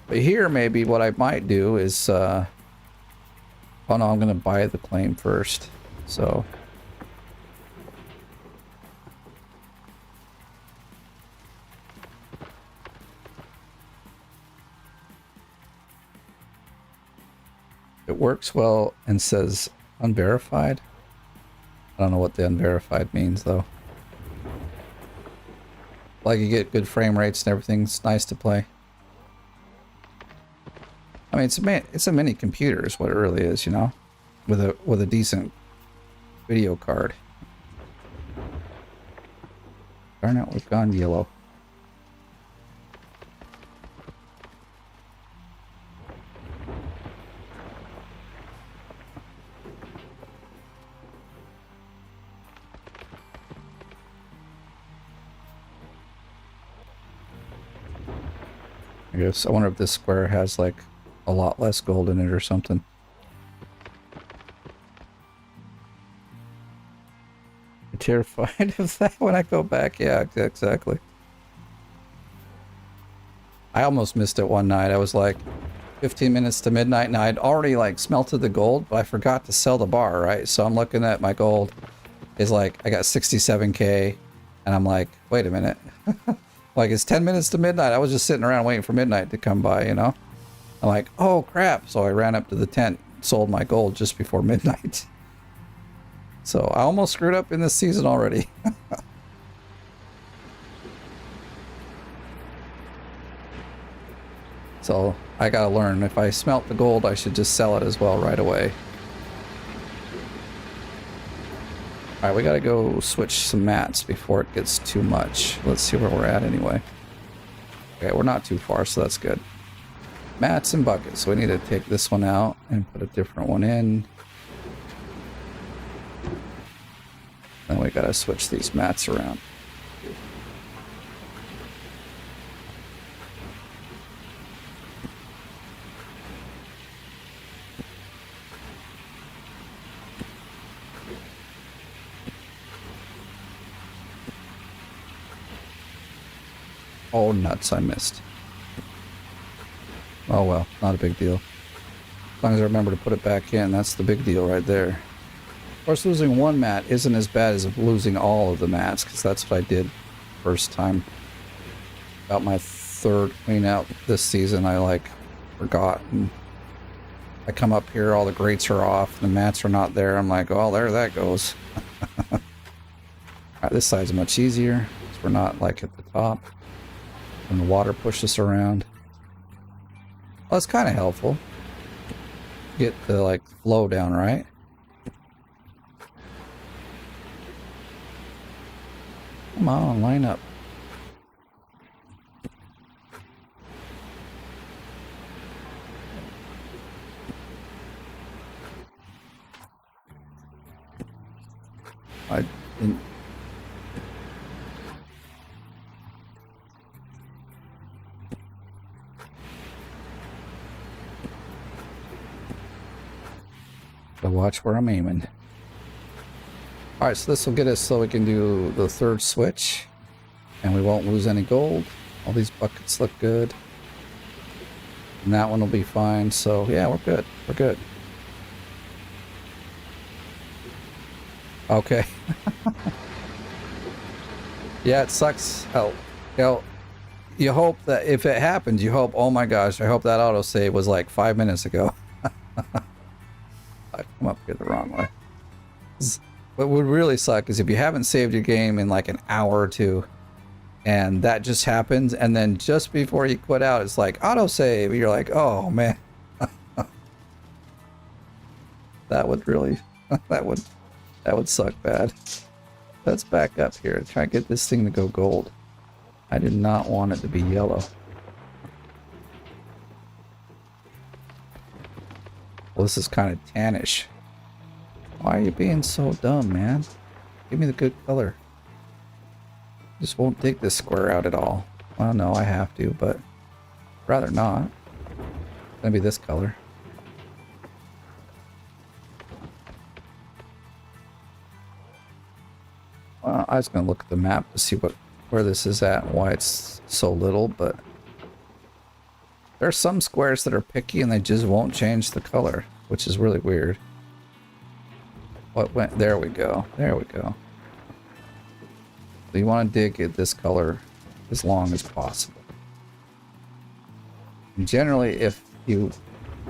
But here, maybe what I might do is, oh no, I'm going to buy the claim first. So, it works well and says unverified. I don't know what the unverified means though. Like, you get good frame rates and everything's nice to play. I mean, it's a mini computer is what it really is, you know, with a decent video card. Darn it, we've gone yellow. I guess I wonder if this square has like a lot less gold in it or something. I'm terrified of that when I go back. Yeah, exactly. I almost missed it one night. I was like 15 minutes to midnight and I'd already like smelted the gold, but I forgot to sell the bar, right? So I'm looking at my gold is like, I got 67K and I'm like, wait a minute. Like, it's 10 minutes to midnight. I was just sitting around waiting for midnight to come by, you know? I'm like, oh crap. So I ran up to the tent, sold my gold just before midnight. So I almost screwed up in this season already. So I gotta learn. If I smelt the gold, I should just sell it as well right away. Alright, we gotta go switch some mats before it gets too much. Let's see where we're at anyway. Okay, we're not too far, so that's good. Mats and buckets. So we need to take this one out and put a different one in. Then we gotta switch these mats around. Oh nuts, I missed. Oh well, not a big deal. As long as I remember to put it back in, that's the big deal right there. Of course, losing one mat isn't as bad as losing all of the mats, because that's what I did first time. About my third clean out this season, I like forgot. And I come up here, all the grates are off, the mats are not there. I'm like, oh, there that goes. Alright, this side's much easier, because we're not like at the top. And the water pushes us around. Well, it's kind of helpful. Get the like flow down, right? Come on, line up. And so watch where I'm aiming. Alright, so this will get us so we can do the third switch. And we won't lose any gold. All these buckets look good. And that one will be fine. So yeah, we're good. We're good. Okay. Yeah, it sucks. Oh, you hope that if it happens, you hope, oh my gosh, I hope that autosave was like 5 minutes ago. I come up here the wrong way. What would really suck is if you haven't saved your game in like an hour or two, and that just happens, and then just before you quit out, it's like autosave. You're like, oh man, that would really, that would suck bad. Let's back up here and try and get this thing to go gold. I did not want it to be yellow. Well, this is kind of tannish. Why are you being so dumb, man? Give me the good color. Just won't dig this square out at all. Well, no, I have to, but rather not. It's gonna be this color. Well, I was gonna look at the map to see where this is at and why it's so little, but there are some squares that are picky and they just won't change the color, which is really weird. What went? There we go. There we go. So you want to dig at this color as long as possible. And generally, if you...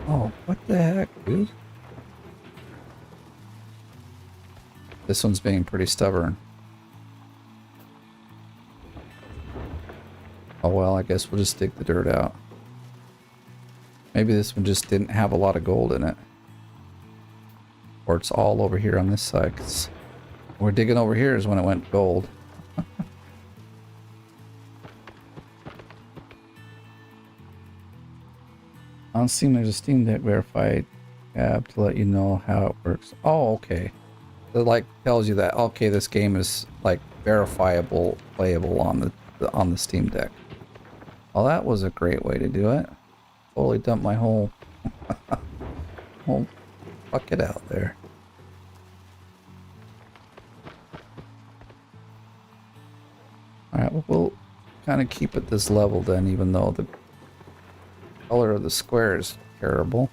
Oh, what the heck, dude? This one's being pretty stubborn. Oh well, I guess we'll just dig the dirt out. Maybe this one just didn't have a lot of gold in it. Or it's all over here on this side. 'Cause we're digging over here is when it went gold. On Steam, there's a Steam Deck verified tab to let you know how it works. Oh, okay. It like tells you that okay, this game is like verifiable, playable on the Steam Deck. Well, that was a great way to do it. Totally dumped my whole bucket out there. Alright, well, we'll kind of keep it this level then, even though the color of the square is terrible.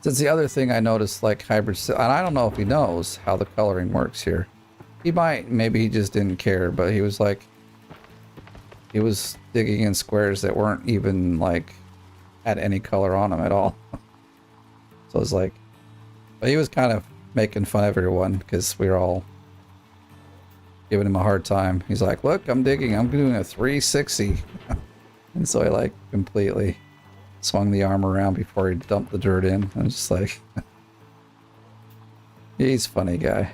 Since the other thing I noticed, like Hybrid, and I don't know if he knows how the coloring works here. He might, maybe he just didn't care, but he was like, he was digging in squares that weren't even like, had any color on them at all. So it's like, but he was kind of making fun of everyone because we were all giving him a hard time. He's like, look, I'm digging, I'm doing a 360. And so I like completely swung the arm around before he dumped the dirt in. I was just like, he's a funny guy.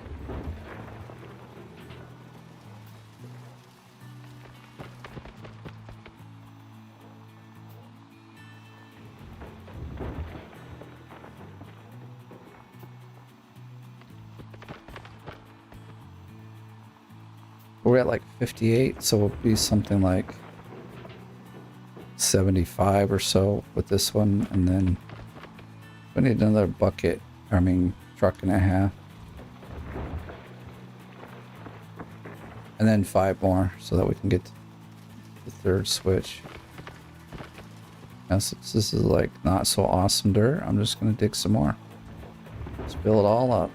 We're at like 58, so it'll be something like 75 or so with this one, and then we need another bucket, truck and a half. And then 5 more so that we can get to the third switch. Now, since this is like not so awesome dirt, I'm just gonna dig some more. Let's fill it all up.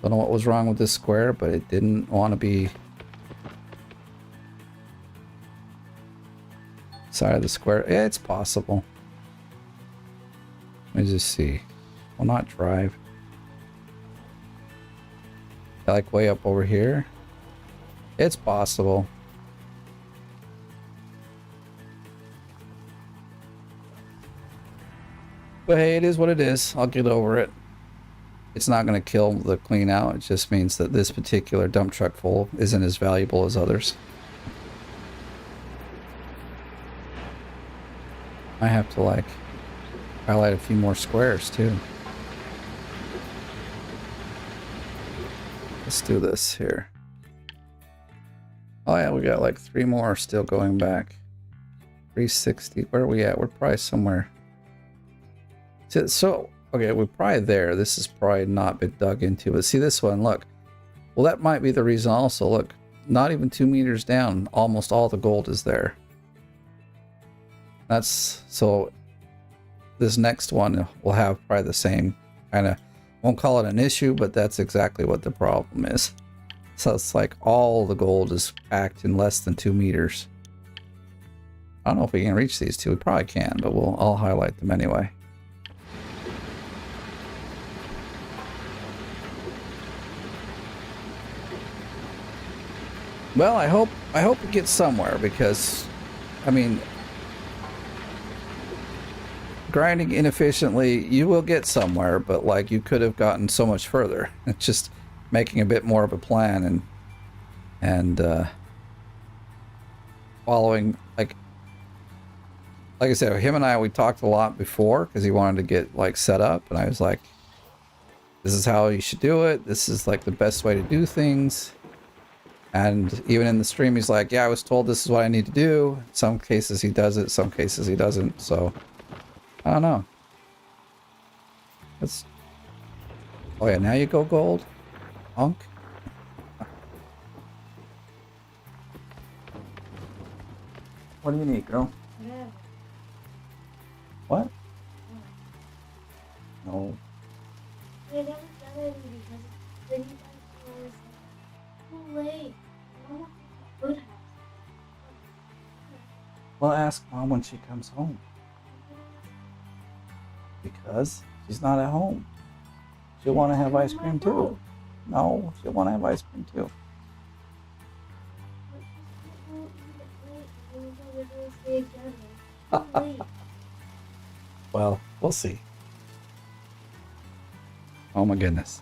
Don't know what was wrong with this square, but it didn't want to be side of the square. Yeah, it's possible. Let me just see. Will not drive. Like way up over here. It's possible. But hey, it is what it is. I'll get over it. It's not going to kill the clean out. It just means that this particular dump truck full isn't as valuable as others. I have to like highlight a few more squares too. Let's do this here. Oh yeah, we got like 3 more still going back. 360. Where are we at? We're probably somewhere. So, okay, we're probably there. This has probably not been dug into. But see this one, look. Well, that might be the reason also. Look, not even 2 meters down, almost all the gold is there. That's, so this next one will have probably the same kind of, won't call it an issue, but that's exactly what the problem is. So it's like all the gold is packed in less than 2 meters. I don't know if we can reach these two. We probably can, but I'll highlight them anyway. Well, I hope it gets somewhere, because, I mean, grinding inefficiently, you will get somewhere, but like you could have gotten so much further. It's just making a bit more of a plan and following, like I said, him and I, we talked a lot before because he wanted to get like set up, and I was like, this is how you should do it. This is like the best way to do things. And even in the stream, he's like, yeah, I was told this is what I need to do. Some cases he does it, some cases he doesn't. So, I don't know. Let's... Oh yeah, now you go gold? Punk? What do you need, girl?
Yeah.
What? No.
I never done it because then you guys was too late. I want to food house.
Well, ask Mom when she comes home. Because she's not at home. She'll want to have ice cream too. No, she'll want to have ice cream too. Well, we'll see. Oh my goodness.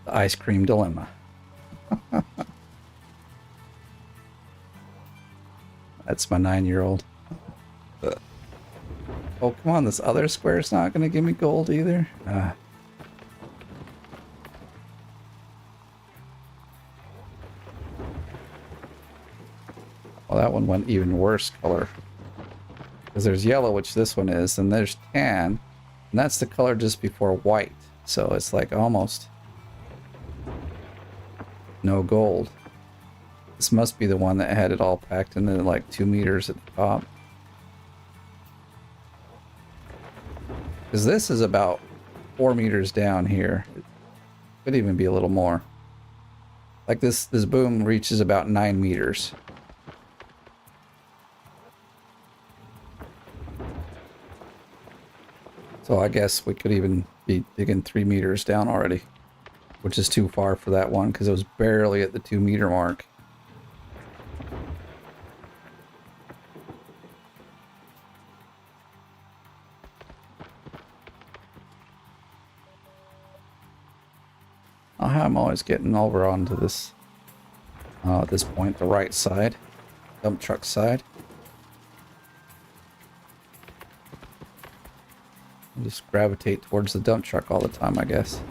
The ice cream dilemma. That's my 9-year-old. Oh, come on, this other square's not going to give me gold either. Well, that one went even worse color. Because there's yellow, which this one is, and there's tan, and that's the color just before white. So it's like almost no gold. This must be the one that had it all packed into like 2 meters at the top. Because this is about 4 meters down here. It could even be a little more. Like this boom reaches about 9 meters. So I guess we could even be digging 3 meters down already, which is too far for that one because it was barely at the 2 meter mark. I'm always getting over onto this, at this point, the right side, dump truck side. I'll just gravitate towards the dump truck all the time, I guess.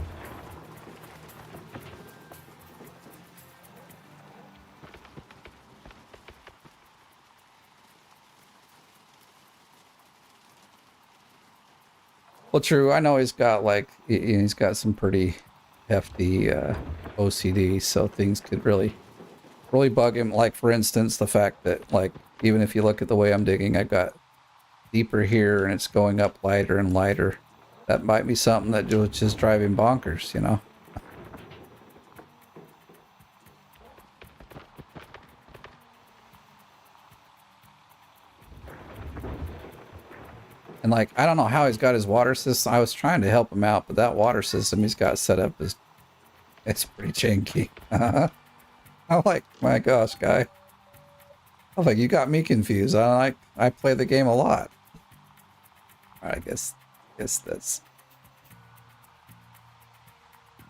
Well, true. I know he's got like, he's got some pretty hefty OCD, so things could really bug him. Like, for instance, the fact that, like, even if you look at the way I'm digging, I've got deeper here and it's going up lighter and lighter. That might be something that will just drive him bonkers, you know? And like, I don't know how he's got his water system. I was trying to help him out, but that water system he's got set up is, it's pretty janky. I'm like, my gosh, guy. I'm like, you got me confused. I play the game a lot. I guess that's.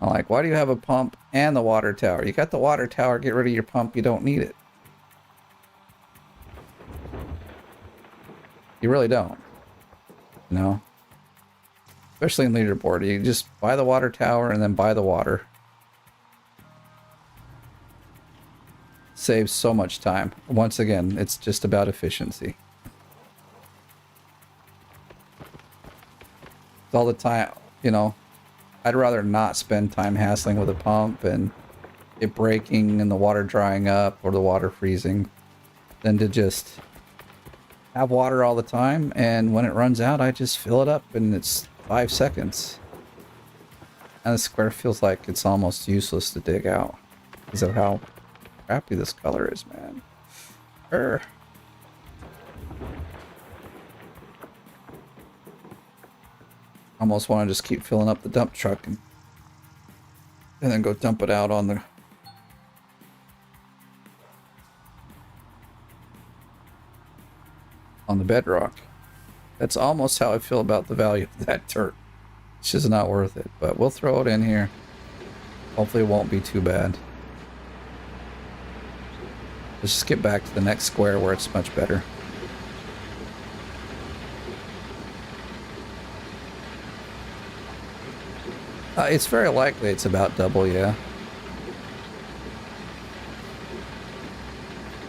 I'm like, why do you have a pump and the water tower? You got the water tower, get rid of your pump, you don't need it. You really don't. You know? especially in Leaderboard. You just buy the water tower and then buy the water. Saves so much time. Once again, it's just about efficiency. All the time, you know, I'd rather not spend time hassling with a pump and it breaking and the water drying up or the water freezing than to just have water all the time, and when it runs out I just fill it up and it's 5 seconds. And the square feels like it's almost useless to dig out because of how crappy this color is, man. Urgh. Almost want to just keep filling up the dump truck and then go dump it out on the bedrock. That's almost how I feel about the value of that dirt. It's just not worth it, but we'll throw it in here. Hopefully it won't be too bad. Let's just get back to the next square where it's much better. It's very likely it's about double, yeah.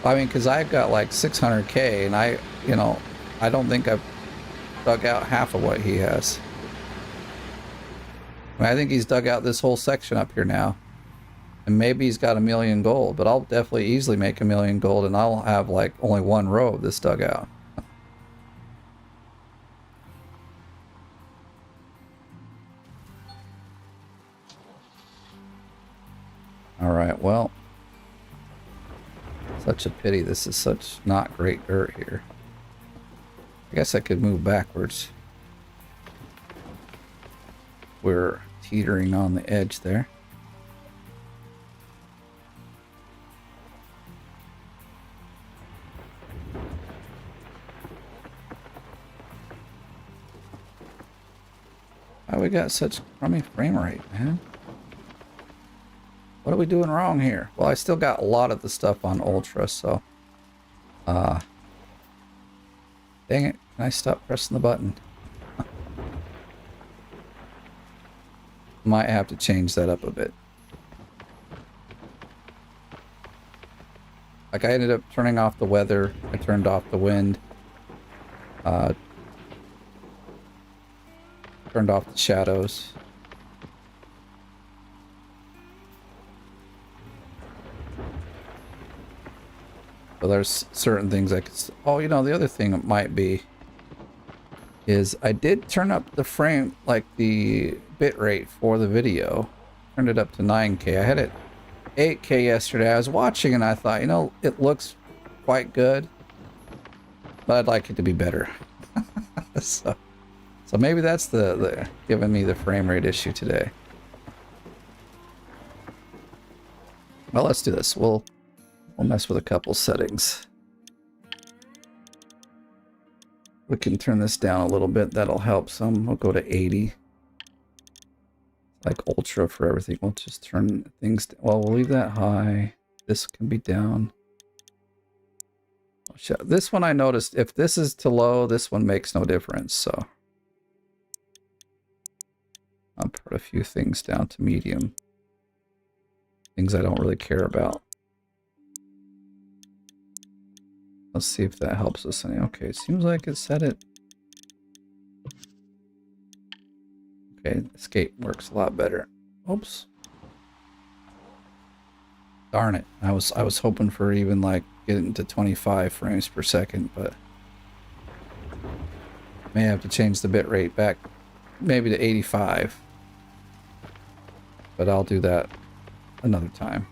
I mean, because I've got like 600K and I don't think I've dug out half of what he has. I mean, I think he's dug out this whole section up here now. And maybe he's got 1 million gold, but I'll definitely easily make 1 million gold and I'll have like only one row of this dug out. Alright, well, such a pity this is such not great dirt here. I guess I could move backwards. We're teetering on the edge there. Why we got such crummy frame rate, man? What are we doing wrong here? Well, I still got a lot of the stuff on Ultra, so... dang it. Can I stop pressing the button? Might have to change that up a bit. Like, I ended up turning off the weather. I turned off the wind. Turned off the shadows. But there's certain things I could... Oh, you know, the other thing it might be is I did turn up the frame, like the bit rate for the video. Turned it up to 9K. I had it 8K yesterday. I was watching and I thought, you know, it looks quite good, but I'd like it to be better. So maybe that's the giving me the frame rate issue today. Well, let's do this. We'll mess with a couple settings. We can turn this down a little bit. That'll help some. We'll go to 80. Like ultra for everything. We'll just turn things down. Well, we'll leave that high. This can be down. This one I noticed, if this is too low, this one makes no difference. So I'll put a few things down to medium. Things I don't really care about. Let's see if that helps us any. Okay, it seems like it set it. Okay, escape works a lot better. Oops. Darn it. I was hoping for even like getting to 25 frames per second, but may have to change the bit rate back maybe to 85. But I'll do that another time.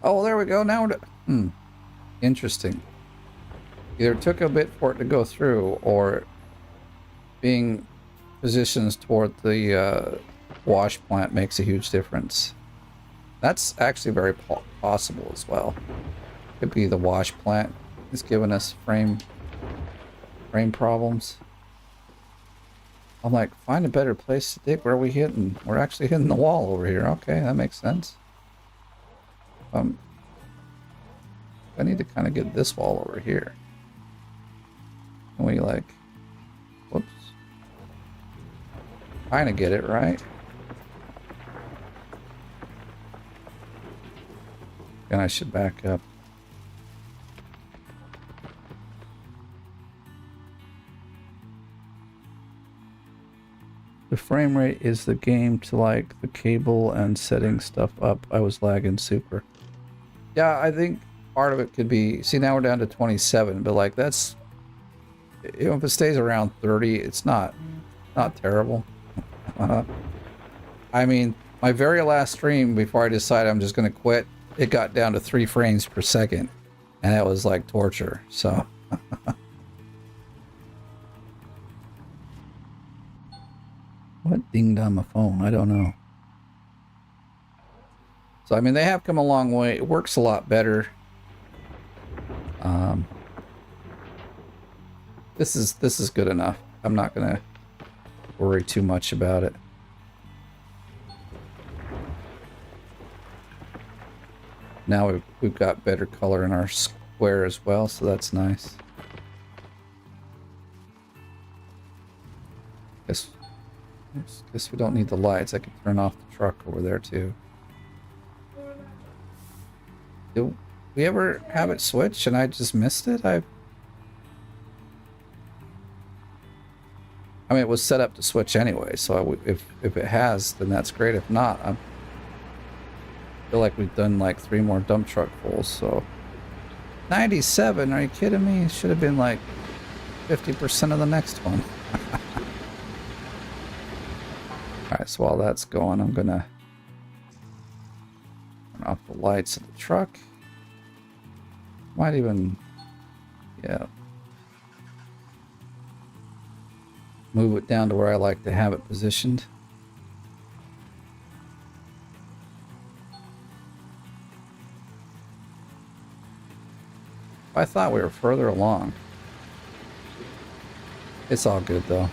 Oh, there we go. Now we're interesting. Either it took a bit for it to go through, or being positions toward the wash plant makes a huge difference. That's actually very possible as well. Could be the wash plant is giving us frame problems. I'm like, find a better place to dig. Where are we hitting? We're actually hitting the wall over here. Okay, that makes sense. I need to kind of get this wall over here. Can we like, whoops. Kind of get it, right? And I should back up. The frame rate is the game to like the cable and setting stuff up. I was lagging super. Yeah, I think part of it could be, see now we're down to 27, but like that's, you know, if it stays around 30, it's not terrible. I mean, my very last stream before I decided I'm just going to quit, it got down to 3 frames per second, and that was like torture. So what dinged on my phone? I don't know. So I mean, they have come a long way. It works a lot better. This is good enough. I'm not gonna worry too much about it. Now we've got better color in our square as well, so that's nice. Guess we don't need the lights. I can turn off the truck over there too. Did we ever have it switch and I just missed it? I mean, it was set up to switch anyway, so if it has, then that's great. If not, I feel like we've done like 3 more dump truck fulls, so 97, are you kidding me? It should have been like 50% of the next one. Alright, so while that's going, I'm gonna turn off the lights of the truck. Might even, yeah, move it down to where I like to have it positioned. I thought we were further along. It's all good though.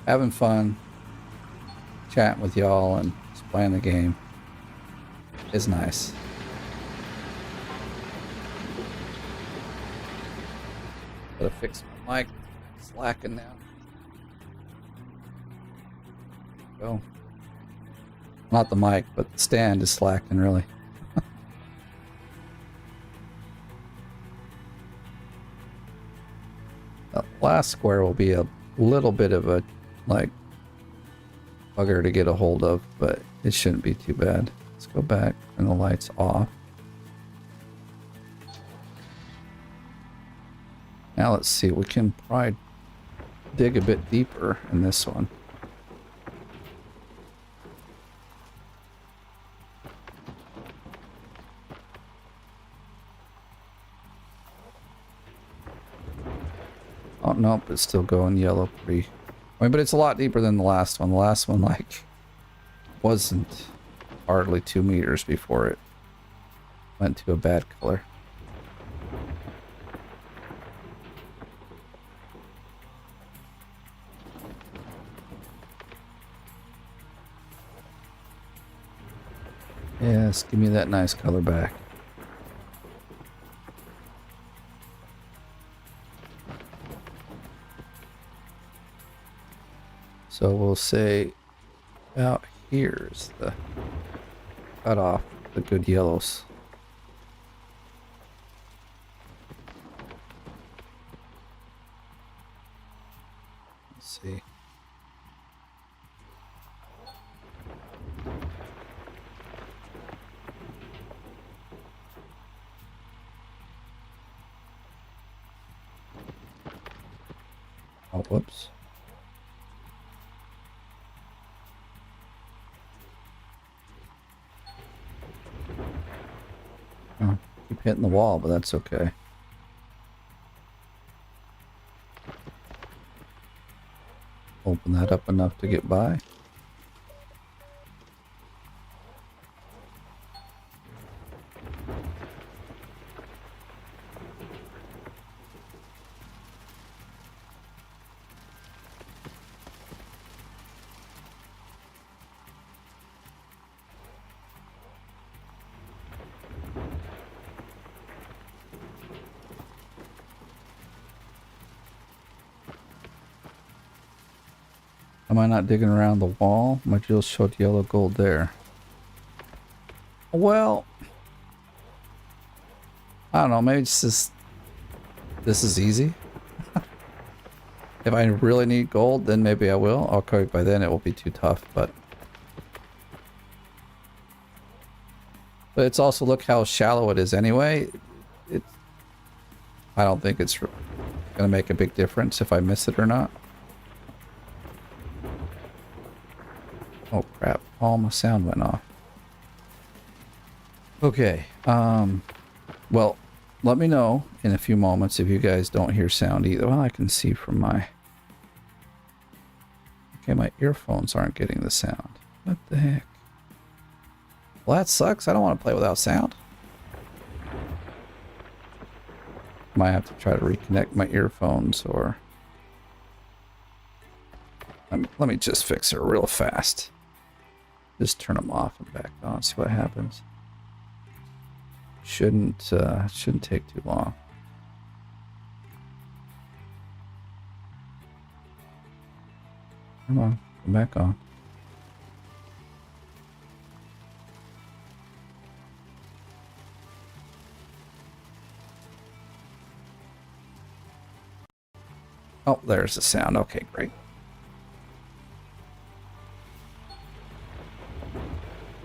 Having fun, chatting with y'all and just playing the game is nice. Gotta fix my mic. It's slacking now. Go. Not the mic, but the stand is slacking really. The last square will be a little bit of a like bugger to get a hold of, but it shouldn't be too bad. Let's go back and the lights off. Now let's see, we can probably dig a bit deeper in this one. Oh, nope, it's still going yellow pretty. I mean, but it's a lot deeper than the last one. The last one, like, wasn't hardly 2 meters before it went to a bad color. Yes, give me that nice color back. So we'll say about here's the cutoff, the good yellows. Let's see. Oh, whoops. Oh, keep hitting the wall, but that's okay. Open that up enough to get by. Am I not digging around the wall? My drill showed yellow gold there. Well, I don't know. Maybe it's just this is easy. If I really need gold, then maybe I will. Okay, by then it will be too tough, but it's also, look how shallow it is anyway. I don't think it's gonna make a big difference if I miss it or not. Oh crap, all my sound went off. Okay, well, let me know in a few moments if you guys don't hear sound either. Well, I can see from my... Okay, my earphones aren't getting the sound. What the heck? Well, that sucks. I don't want to play without sound. Might have to try to reconnect my earphones or... Let me just fix it real fast. Just turn them off and back on, see what happens. Shouldn't take too long. Come on, come back on. Oh, there's the sound. Okay, great.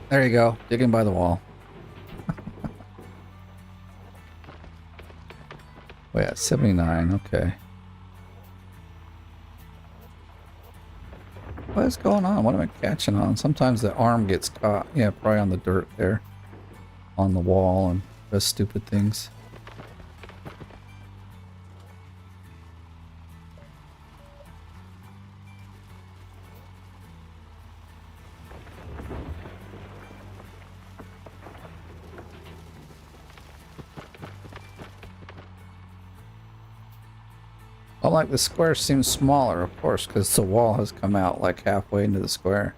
There you go, digging by the wall. Oh yeah, 79, okay. What is going on? What am I catching on? Sometimes the arm gets caught. Yeah, probably on the dirt there. On the wall and does stupid things. Oh, like the square seems smaller, of course, because the wall has come out like halfway into the square.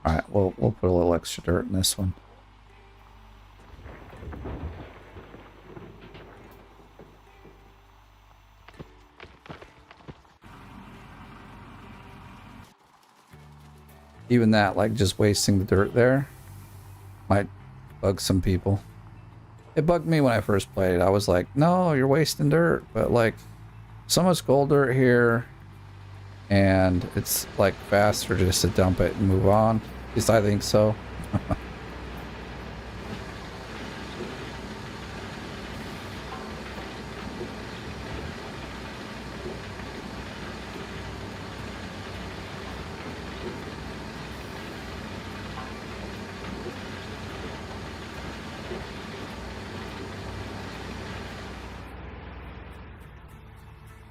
Alright, we'll put a little extra dirt in this one. Even that, like just wasting the dirt there, might bug some people. It bugged me when I first played. I was like, no, you're wasting dirt. But like, so much gold dirt here, and it's like faster just to dump it and move on. At least I think so.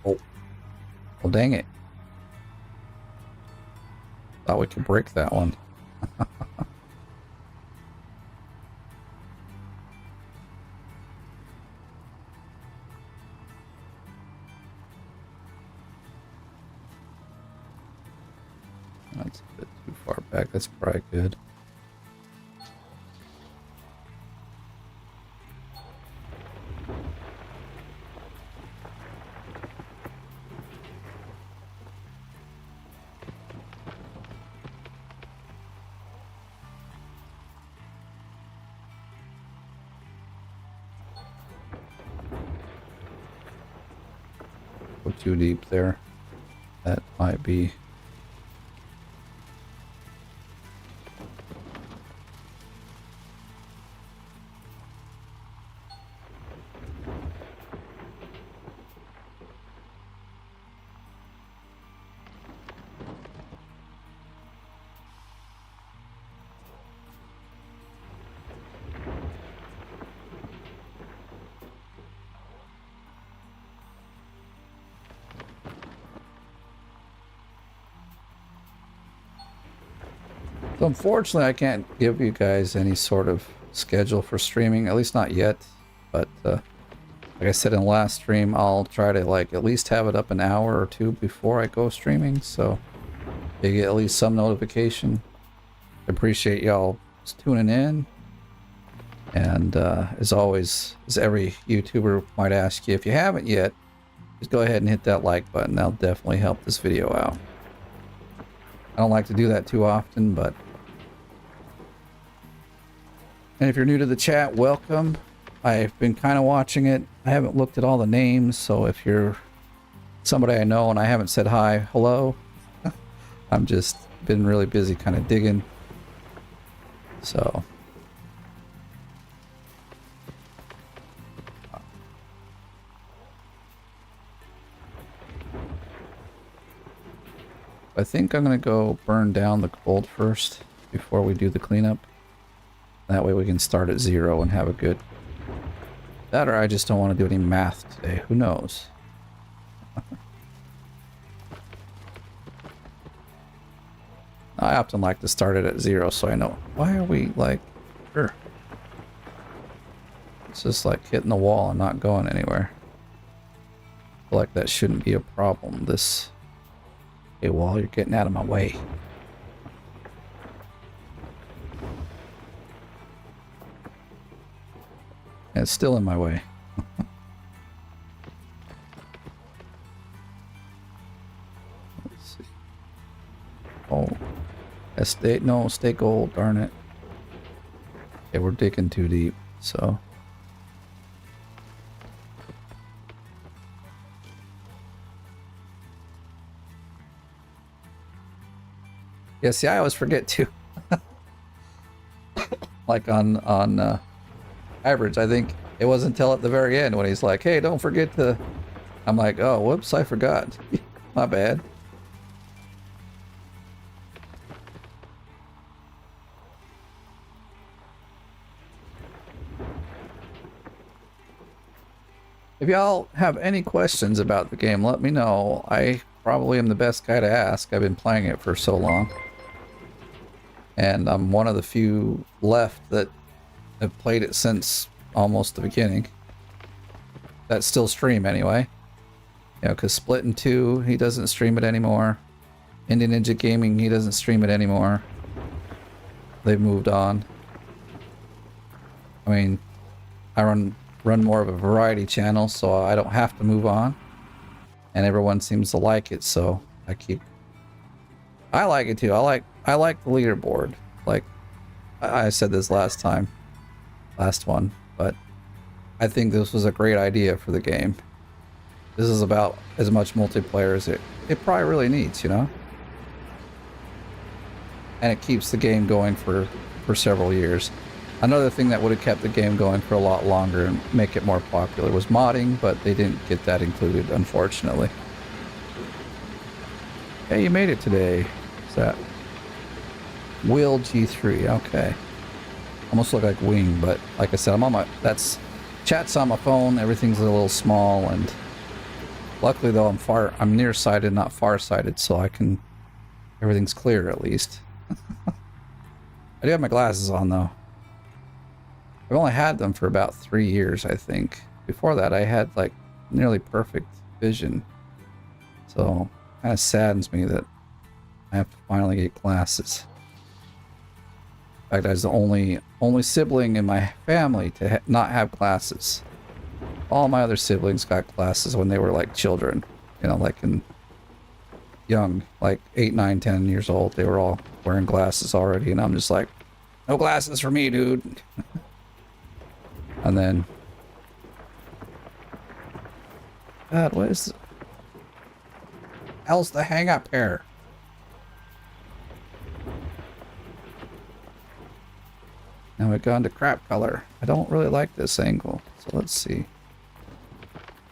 Oh, well, dang it. Thought we could break that one. That's a bit too far back. That's probably good. Go too deep there. That might be. So unfortunately, I can't give you guys any sort of schedule for streaming, at least not yet. But like I said in the last stream, I'll try to like at least have it up an hour or two before I go streaming, so you get at least some notification. I appreciate y'all tuning in. And as always, as every YouTuber might ask you, if you haven't yet, just go ahead and hit that like button. That'll definitely help this video out. I don't like to do that too often, but... And if you're new to the chat, welcome. I've been kind of watching it. I haven't looked at all the names, so if you're somebody I know and I haven't said hi, hello. I'm just been really busy kind of digging. So... I think I'm going to go burn down the gold first before we do the cleanup. That way we can start at 0 and have a good... That or I just don't want to do any math today. Who knows? I often like to start it at 0 so I know. Why are we like... Sure. It's just like hitting the wall and not going anywhere. I feel like that shouldn't be a problem. This... Hey, wall, you're getting out of my way. And it's still in my way. Let's see. Oh. No, stay gold, darn it. Okay, we're digging too deep, so... Yeah, see, I always forget too. Like on average, I think it wasn't until at the very end when he's like, hey, don't forget to... I'm like, oh, whoops, I forgot. My bad. If y'all have any questions about the game, let me know. I probably am the best guy to ask. I've been playing it for so long. And I'm one of the few left that have played it since almost the beginning. That still stream anyway. You know, because Splitting 2, he doesn't stream it anymore. Indie Ninja Gaming, he doesn't stream it anymore. They've moved on. I mean, I run more of a variety channel, so I don't have to move on. And everyone seems to like it, so I like it too. I like the leaderboard. Like I said this last one, but I think this was a great idea for the game. This is about as much multiplayer as it probably really needs, you know? And it keeps the game going for several years. Another thing that would have kept the game going for a lot longer and make it more popular was modding, but they didn't get that included, unfortunately. Hey, you made it today. What's that? Will G3, okay. Almost look like Wing, but like I said, that's chat's on my phone, everything's a little small, and luckily though I'm nearsighted, not farsighted, so everything's clear at least. I do have my glasses on though. I've only had them for about 3 years, I think. Before that, I had like nearly perfect vision. So, kind of saddens me that I have to finally get glasses. In fact, I was the only sibling in my family to not have glasses. All my other siblings got glasses when they were like children. You know, like young, like 8, 9, 10 years old. They were all wearing glasses already, and I'm just like, no glasses for me, dude. And then, God, what is... hell's the hang up here? Now we've gone to crap color. I don't really like this angle, so let's see.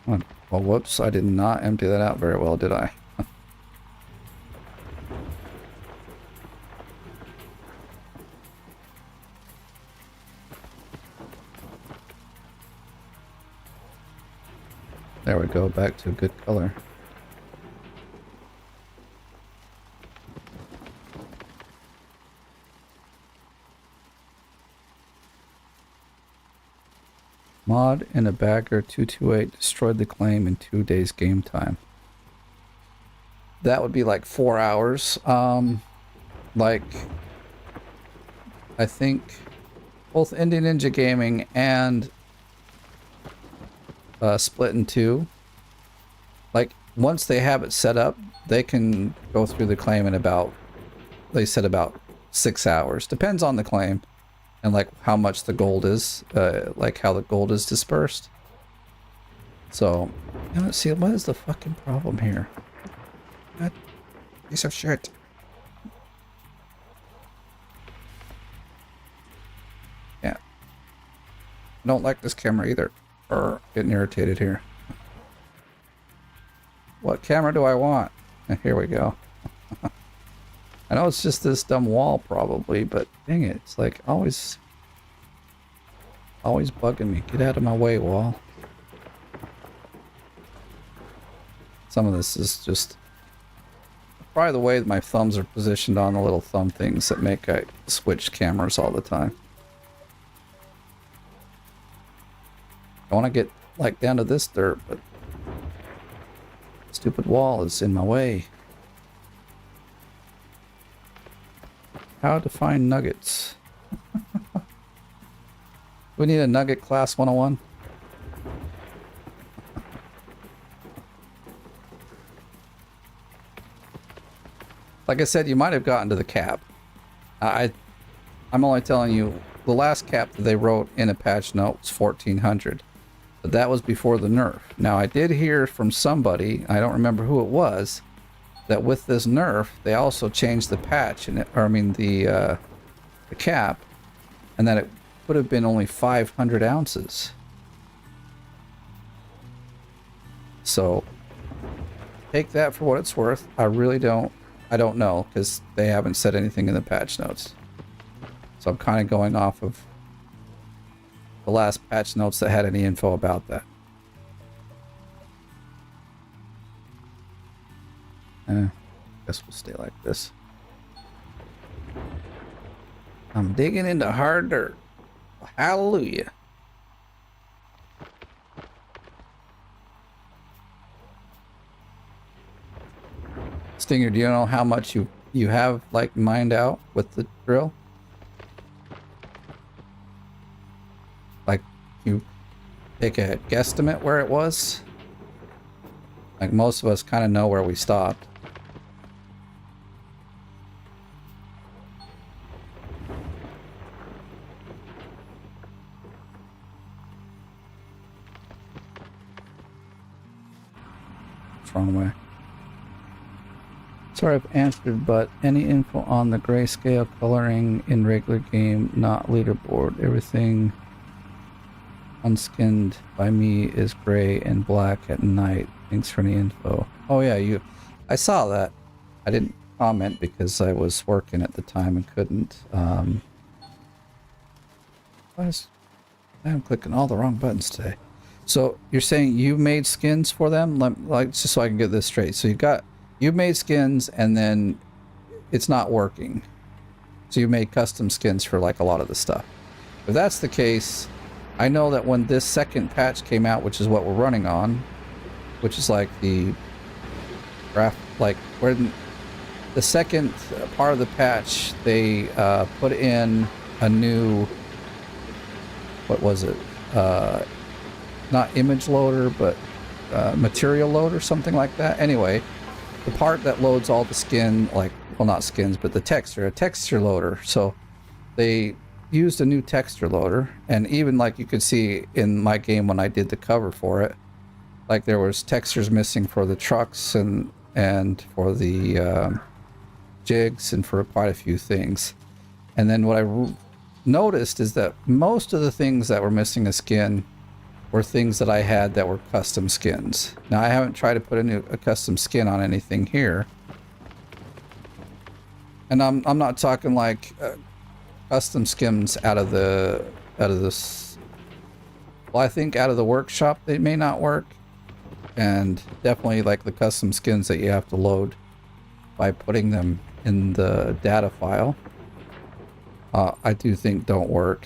Oh, well, whoops, I did not empty that out very well, did I? There we go, back to a good color. Mod in a bagger 228 destroyed the claim in 2 days game time. That would be like 4 hours. Like, I think both Indie Ninja Gaming and Splitting 2 like once they have it set up, they can go through the claim in about, they said about 6 hours. Depends on the claim and like how much the gold is, like how the gold is dispersed. So, let's see, what is the fucking problem here? What piece of shit. Yeah. I don't like this camera either. Getting irritated here. What camera do I want? Here we go. I know it's just this dumb wall probably, but dang it, it's like always bugging me. Get out of my way, wall. Some of this is just probably the way that my thumbs are positioned on the little thumb things that make I switch cameras all the time. I want to get like down to this dirt, but stupid wall is in my way. How to find nuggets. We need a nugget class 101. Like I said, you might have gotten to the cap. I'm only telling you, the last cap that they wrote in a patch note was 1400. But that was before the nerf. Now I did hear from somebody, I don't remember who it was, that with this nerf, they also changed the patch, and the cap, and that it would have been only 500 ounces. So take that for what it's worth. I don't know, because they haven't said anything in the patch notes. So I'm kind of going off of the last patch notes that had any info about that. Guess we'll stay like this. I'm digging into hard dirt. Hallelujah. Stinger, do you know how much you have like mined out with the drill? Like you take a guesstimate where it was? Like most of us kind of know where we stopped. What's wrong way? Sorry I've answered, but any info on the grayscale coloring in regular game, not leaderboard? Everything unskinned by me is gray and black at night. Thanks for any info. Oh yeah, I saw that. I didn't comment because I was working at the time and couldn't. I'm clicking all the wrong buttons today. So you're saying you made skins for them? Like, just so I can get this straight. So you made skins and then it's not working. So you made custom skins for like a lot of the stuff. If that's the case, I know that when this second patch came out, which is what we're running on, which is like the graph, like where the second part of the patch, they put in a new, what was it? Not image loader, but material loader, something like that. Anyway, the part that loads all the skin, like, well, not skins, but the texture, a texture loader. So they used a new texture loader, and even like you could see in my game when I did the cover for it, like there was textures missing for the trucks and for the jigs and for quite a few things. And then what I noticed is that most of the things that were missing a skin were things that I had that were custom skins. Now I haven't tried to put a custom skin on anything here, and I'm not talking like custom skins out of this. Well, I think out of the workshop they may not work, and definitely like the custom skins that you have to load by putting them in the data file. I do think don't work.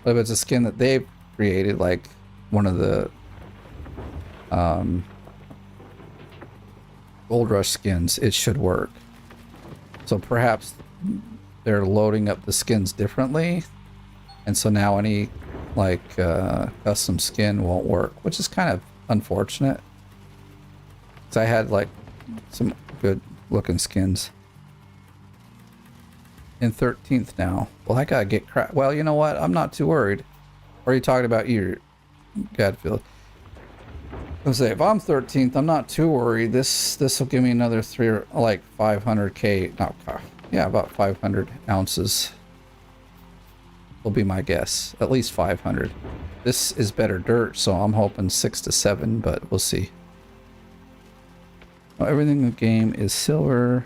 But if it's a skin that they've created, like one of the Gold Rush skins, it should work. So perhaps they're loading up the skins differently, and so now any like custom skin won't work, which is kind of unfortunate. Cause I had like some good looking skins. In 13th now. Well, I gotta get crap. Well, you know what? I'm not too worried. Or are you talking about you, Gadfield? I was say if I'm 13th, I'm not too worried. This will give me another 500k. Not yeah, about 500 ounces. Will be my guess. At least 500. This is better dirt, so I'm hoping 6 to 7, but we'll see. Well, everything in the game is silver.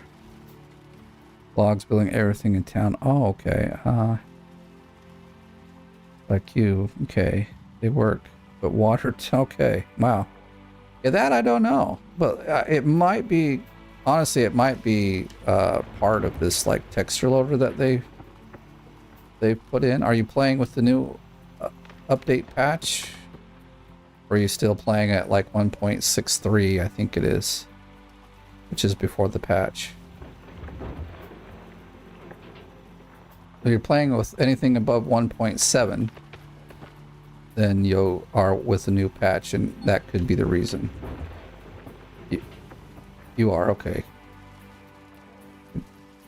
Logs building everything in town. Oh, okay. Like you. Okay. They work. But water. Okay. Wow. Yeah, that I don't know. But it might be. Honestly, it might be part of this like texture loader that they put in. Are you playing with the new update patch? Or are you still playing at like 1.63? I think it is. Which is before the patch. If you're playing with anything above 1.7, then you are with a new patch, and that could be the reason. You are, okay.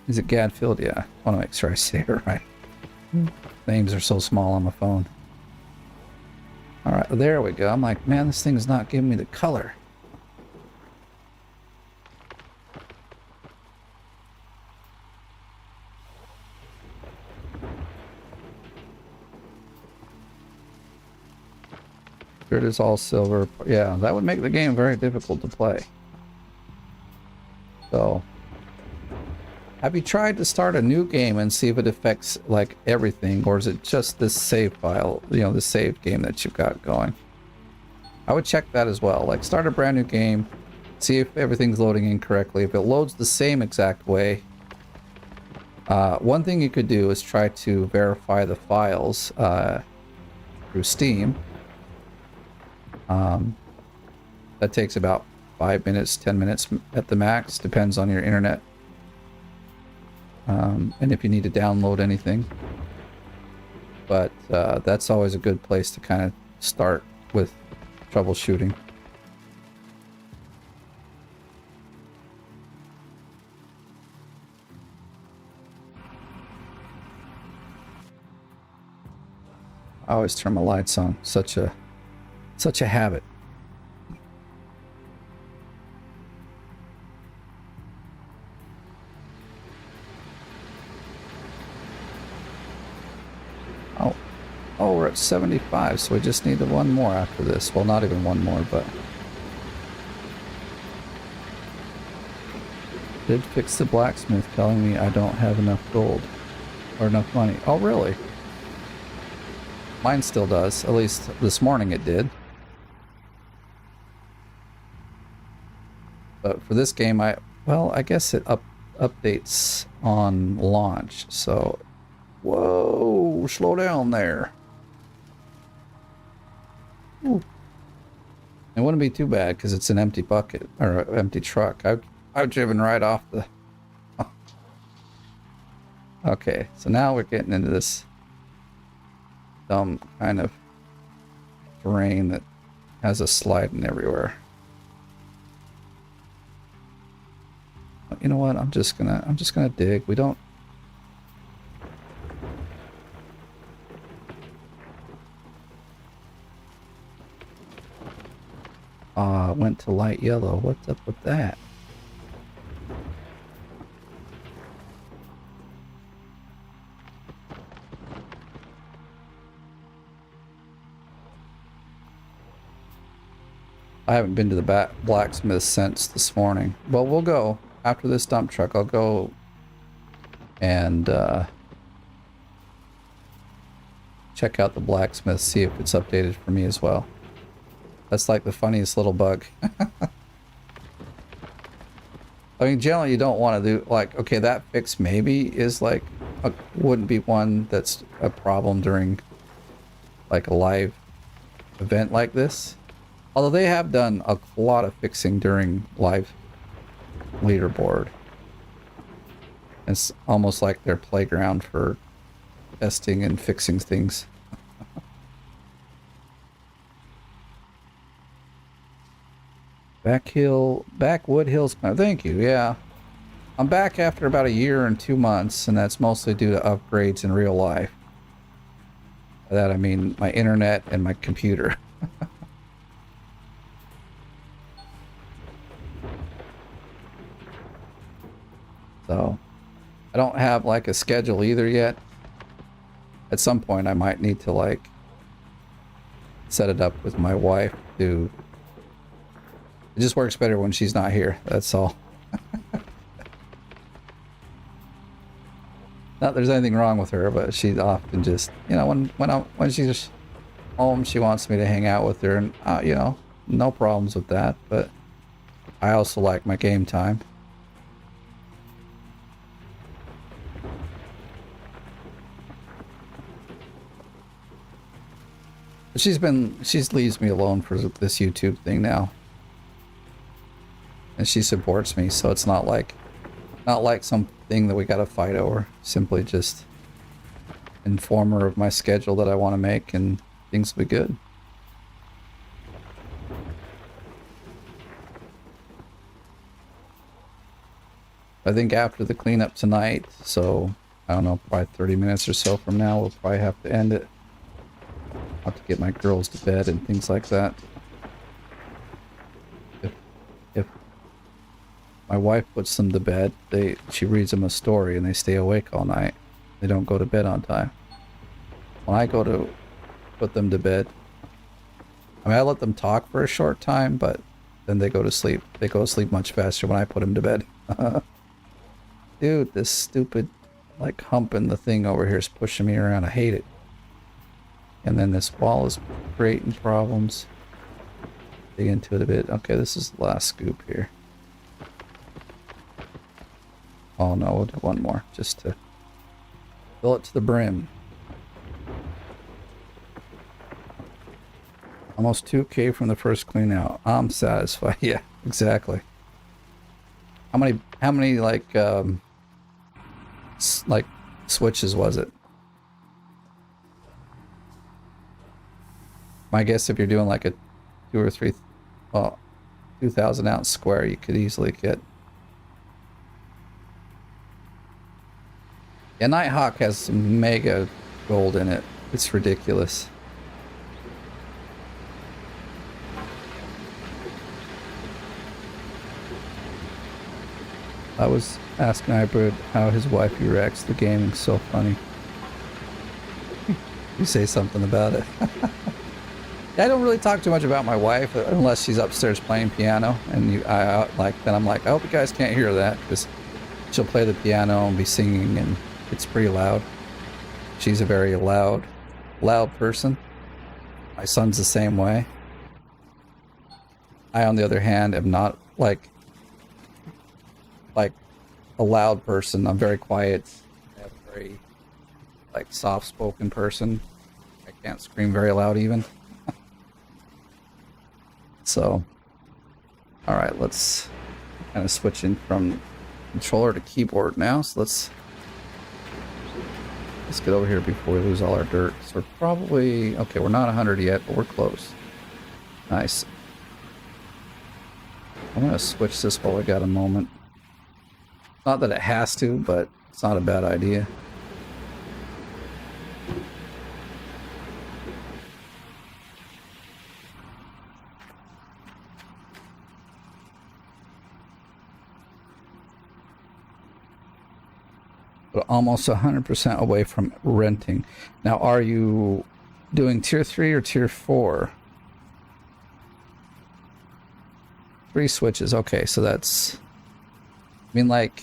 Is it Gadfield? Yeah. I want to make sure I say it right. Names are so small on my phone. Alright, there we go. I'm like, man, this thing's not giving me the color. It is all silver. Yeah, that would make the game very difficult to play. So, have you tried to start a new game and see if it affects like everything, or is it just this save file, you know, the save game that you've got going? I would check that as well. Like, start a brand new game, see if everything's loading in correctly. If it loads the same exact way, one thing you could do is try to verify the files through Steam. That takes about 5 minutes, 10 minutes at the max, depends on your internet. And if you need to download anything. But that's always a good place to kind of start with troubleshooting. I always turn my lights on. Such a habit. Oh, we're at 75, so we just need one more after this. Well, not even one more, but did fix the blacksmith telling me I don't have enough gold or enough money. Oh, really? Mine still does. At least this morning it did. But for this game, I guess it updates on launch. So, whoa, slow down there. Ooh. It wouldn't be too bad because it's an empty bucket or an empty truck. I've driven right off the. Okay, so now we're getting into this dumb kind of terrain that has a sliding everywhere. You know what? I'm just gonna dig. We don't. Went to light yellow. What's up with that? I haven't been to the blacksmith since this morning. Well, we'll go after this dump truck. I'll go and check out the blacksmith, see if it's updated for me as well. That's like the funniest little bug. I mean, generally you don't want to do like, okay, that fix maybe is like wouldn't be one that's a problem during like a live event like this. Although they have done a lot of fixing during live leaderboard. It's almost like their playground for testing and fixing things. Backwood Hills. Thank you. Yeah. I'm back after about a year and 2 months, and that's mostly due to upgrades in real life. By that I mean my internet and my computer. So, I don't have like a schedule either yet. At some point I might need to like set it up with my wife to... It just works better when she's not here, that's all. Not that there's anything wrong with her, but she often just, you know, when she's home, she wants me to hang out with her, and you know, no problems with that. But I also like my game time. But she leaves me alone for this YouTube thing now, and she supports me, so it's not like something that we gotta fight over. Simply just inform her of my schedule that I want to make, and things will be good. I think after the cleanup tonight, so I don't know, probably 30 minutes or so from now, we'll probably have to end it. I'll have to get my girls to bed and things like that. If my wife puts them to bed, she reads them a story and they stay awake all night. They don't go to bed on time. When I go to put them to bed, I mean, I let them talk for a short time, but then they go to sleep. They go to sleep much faster when I put them to bed. Dude, this stupid, like, hump in the thing over here is pushing me around. I hate it. And then this wall is creating problems. Dig into it a bit. Okay, this is the last scoop here. Oh no, we'll do one more just to fill it to the brim. Almost 2K from the first clean out. I'm satisfied. Yeah, exactly. How many like switches was it? My guess, if you're doing like a 2 or 3, well, 2,000 ounce square, you could easily get. Yeah, Nighthawk has some mega gold in it. It's ridiculous. I was asking Hybrid how his wife reacts to gaming. So funny. You say something about it. I don't really talk too much about my wife unless she's upstairs playing piano, and then I'm like, I hope you guys can't hear that, because she'll play the piano and be singing, and it's pretty loud. She's a very loud person. My son's the same way. I, on the other hand, am not like a loud person. I'm very quiet. I'm a very like soft-spoken person. I can't scream very loud even. So, all right, let's kind of switch in from controller to keyboard now. So let's get over here before we lose all our dirt. So we're probably, okay, we're not 100 yet, but we're close. Nice. I'm gonna switch this while we got a moment. Not that it has to, but it's not a bad idea. But almost 100% away from renting. Now, are you doing tier 3 or tier 4? 3 switches. Okay, so that's, I mean, like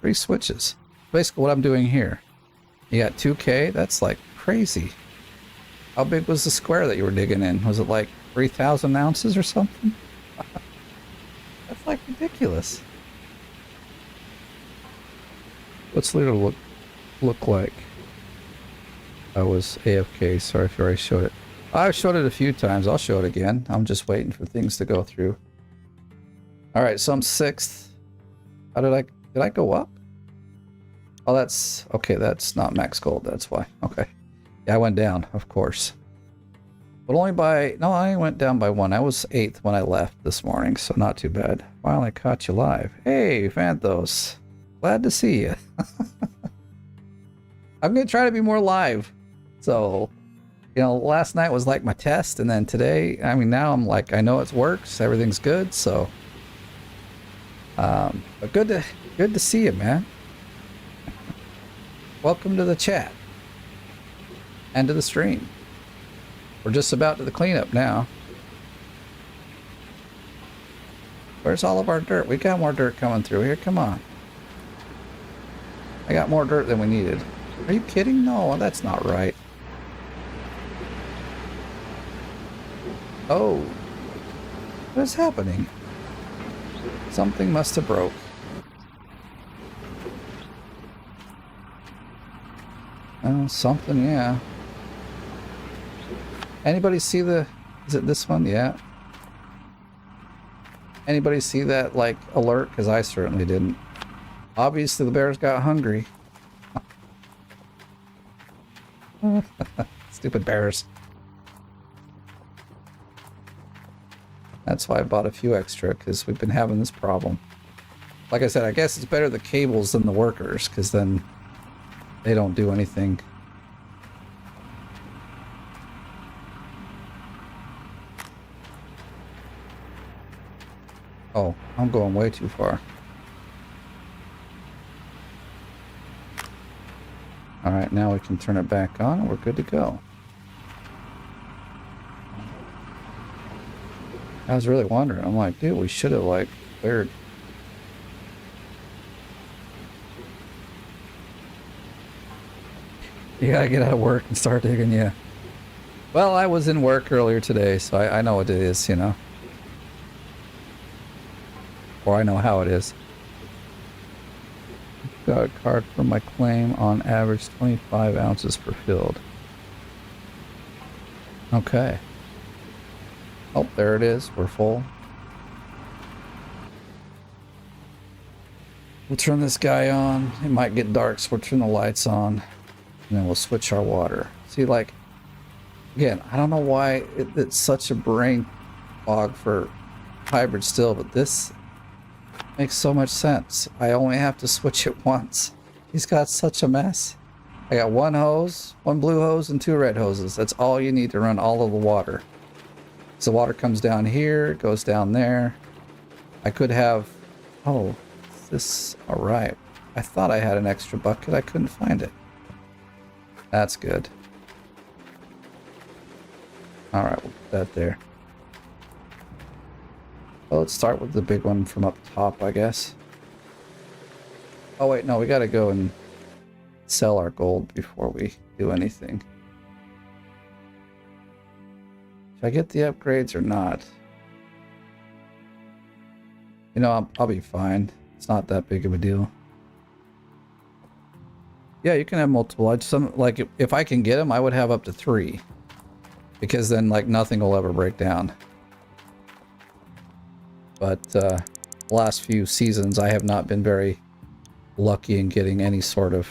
3 switches. Basically what I'm doing here. You got 2K. That's like crazy. How big was the square that you were digging in? Was it like 3,000 ounces or something? That's like ridiculous. What's Leader look like? I was AFK. Sorry if I already showed it. I've showed it a few times. I'll show it again. I'm just waiting for things to go through. All right, so I'm 6th. How did I go up? Oh, that's okay. That's not max gold. That's why. Okay. Yeah, I went down, of course. But only by, no, I went down by 1. I was 8th when I left this morning, so not too bad. Finally caught you live. Hey, Phanthos. Glad to see you. I'm going to try to be more live. So, you know, last night was like my test, and then today, I mean, now I'm like, I know it works, everything's good, so. But good to see you, man. Welcome to the chat. And to the stream. We're just about to the cleanup now. Where's all of our dirt? We got more dirt coming through here. Come on. I got more dirt than we needed. Are you kidding? No, that's not right. Oh. What is happening? Something must have broke. Oh, something, yeah. Anybody see the... Is it this one? Yeah. Anybody see that, like, alert? Because I certainly didn't. Obviously, the bears got hungry. Stupid bears. That's why I bought a few extra, because we've been having this problem. Like I said, I guess it's better the cables than the workers, because then they don't do anything. Oh, I'm going way too far. Alright, now we can turn it back on and we're good to go. I was really wondering. I'm like, dude, we should have, like, cleared. You gotta get out of work and start digging, yeah. Well, I was in work earlier today, so I know what it is, you know. Or I know how it is. Got a card for my claim, on average 25 ounces per field. Okay. Oh, there it is. We're full. We'll turn this guy on. It might get dark, so we'll turn the lights on. And then we'll switch our water. See, like, again, I don't know why it's such a brain fog for hybrid still, but this makes so much sense. I only have to switch it once. He's got such a mess. I got one hose, one blue hose, and 2 red hoses. That's all you need to run all of the water. So the water comes down here, goes down there. I could have... Oh, is this... Alright. I thought I had an extra bucket. I couldn't find it. That's good. Alright, we'll put that there. Well, let's start with the big one from up top, I guess. Oh wait, no, we gotta go and sell our gold before we do anything. Should I get the upgrades or not? You know, I'll be fine. It's not that big of a deal. Yeah, you can have multiple. I just, like, if I can get them, I would have up to 3. Because then, like, nothing will ever break down. But the last few seasons, I have not been very lucky in getting any sort of...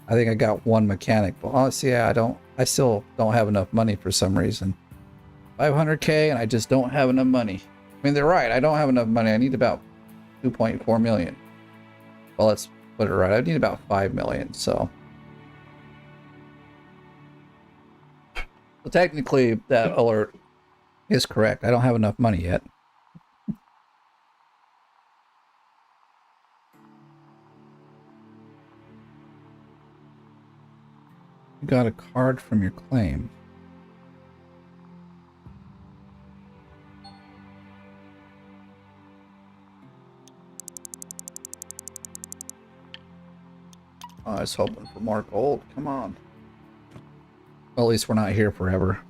I think I got 1 mechanic, but honestly, yeah, I still don't have enough money for some reason. 500k and I just don't have enough money. I mean, they're right, I don't have enough money. I need about 2.4 million. Well, let's put it right. I need about 5 million, so... Well, technically, that alert is correct. I don't have enough money yet. You got a card from your claim. Oh, I was hoping for more gold. Come on. Well, at least we're not here forever.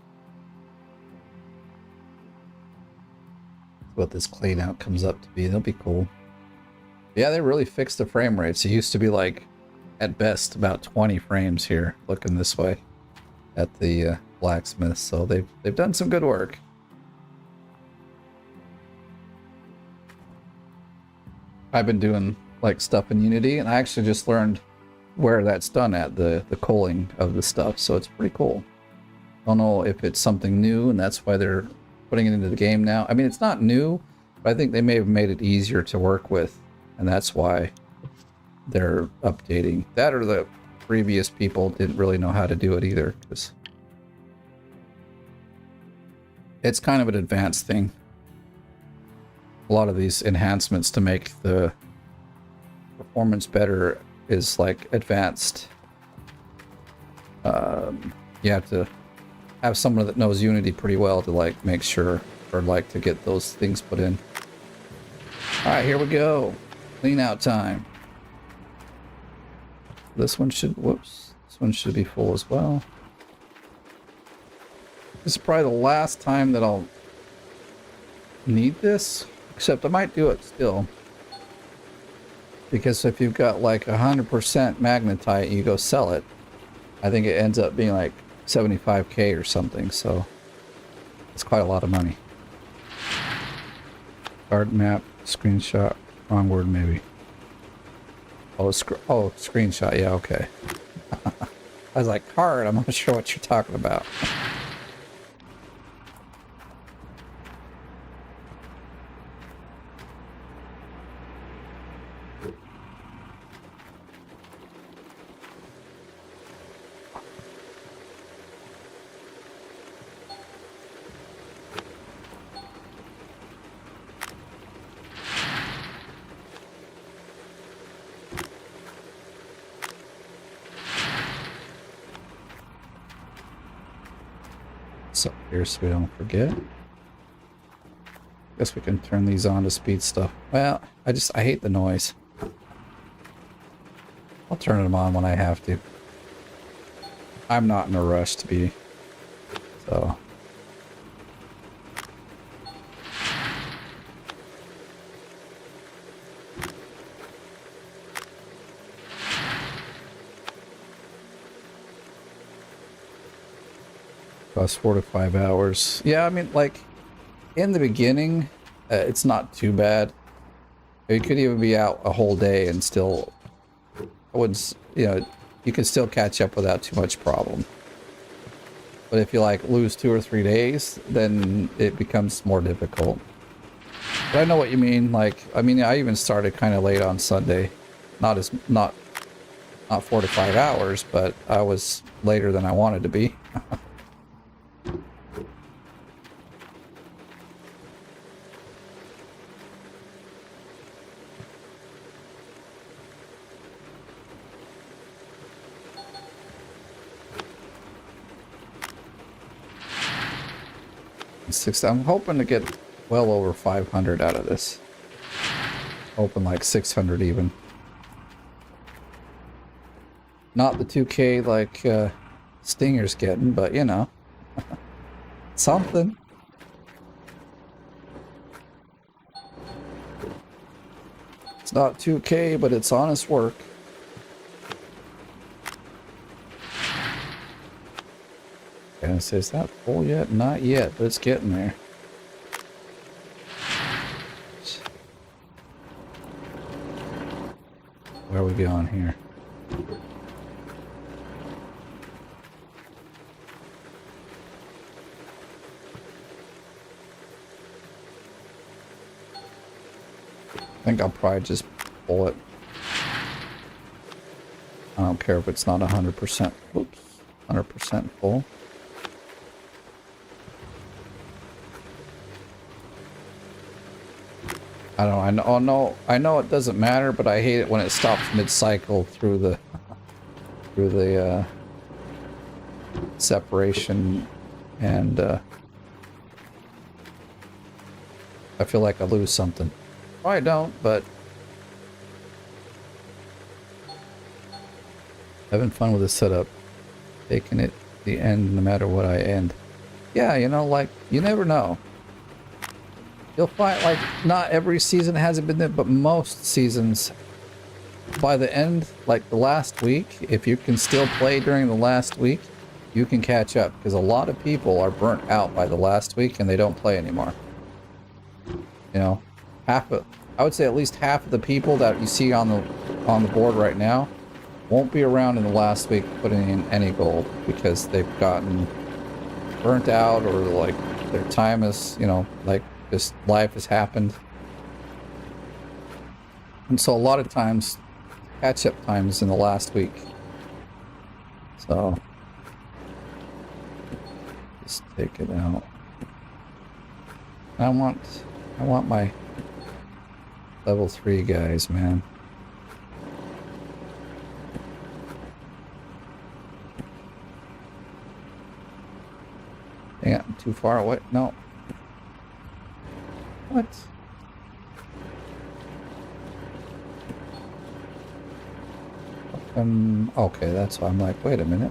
What this clean out comes up to be. That'll be cool. Yeah, they really fixed the frame rates. It used to be like, at best, about 20 frames here, looking this way at the Blacksmith. So they've done some good work. I've been doing like stuff in Unity, and I actually just learned where that's done at, the culling of the stuff. So it's pretty cool. Don't know if it's something new and that's why they're putting it into the game now. I mean, it's not new, but I think they may have made it easier to work with, and that's why they're updating. That or the previous people didn't really know how to do it either, because it's kind of an advanced thing. A lot of these enhancements to make the performance better is like advanced. You have to have someone that knows Unity pretty well to like make sure, or like to get those things put in. Alright, here we go. Clean out time. This one should, whoops, this one should be full as well. This is probably the last time that I'll need this, except I might do it still. Because if you've got like 100% magnetite and you go sell it, I think it ends up being like 75k or something, so it's quite a lot of money. Card map, screenshot, wrong word maybe. Oh, screenshot, yeah, okay. I was like, card, I'm not sure what you're talking about. So here, so we don't forget. Guess we can turn these on to speed stuff. Well, I hate the noise. I'll turn them on when I have to. I'm not in a rush to be, so. Costs 4 to 5 hours. Yeah, I mean, like, in the beginning, it's not too bad. It could even be out a whole day and still, I wouldn't, you know, you can still catch up without too much problem. But if you, like, lose 2 or 3 days, then it becomes more difficult. But I know what you mean. Like, I mean, I even started kind of late on Sunday. Not 4 to 5 hours, but I was later than I wanted to be. I'm hoping to get well over 500 out of this. Hoping like 600 even. Not the 2k like Stinger's getting, but you know. Something. It's not 2k, but it's honest work. And it says, that full yet? Not yet, but it's getting there. Where are we going here? I think I'll probably just pull it. I don't care if it's not 100%. Oops, 100% full. I don't know. I know it doesn't matter, but I hate it when it stops mid-cycle through the separation, and I feel like I lose something. I don't, but having fun with the setup, taking it to the end no matter what I end. Yeah, you know, like, you never know. You'll find, like, not every season hasn't been there, but most seasons, by the end, like the last week, if you can still play during the last week, you can catch up, because a lot of people are burnt out by the last week and they don't play anymore. You know, I would say at least half of the people that you see on the board right now won't be around in the last week putting in any gold, because they've gotten burnt out, or like their time is, you know, like just life has happened. And so a lot of times, catch-up time is in the last week. So, just take it out. I want my level 3 guys, man. Dang it, I'm too far away. No. What? Okay, that's why I'm like, wait a minute.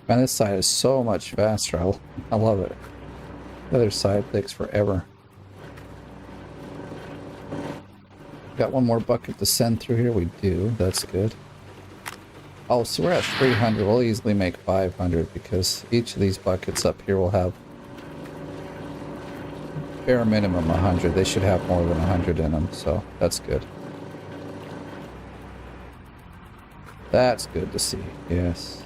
Man, this side is so much faster. I love it. The other side takes forever. Got one more bucket to send through here. We do. That's good. Oh, so we're at 300. We'll easily make 500 because each of these buckets up here will have bare minimum 100. They should have more than 100 in them, so that's good. That's good to see. Yes.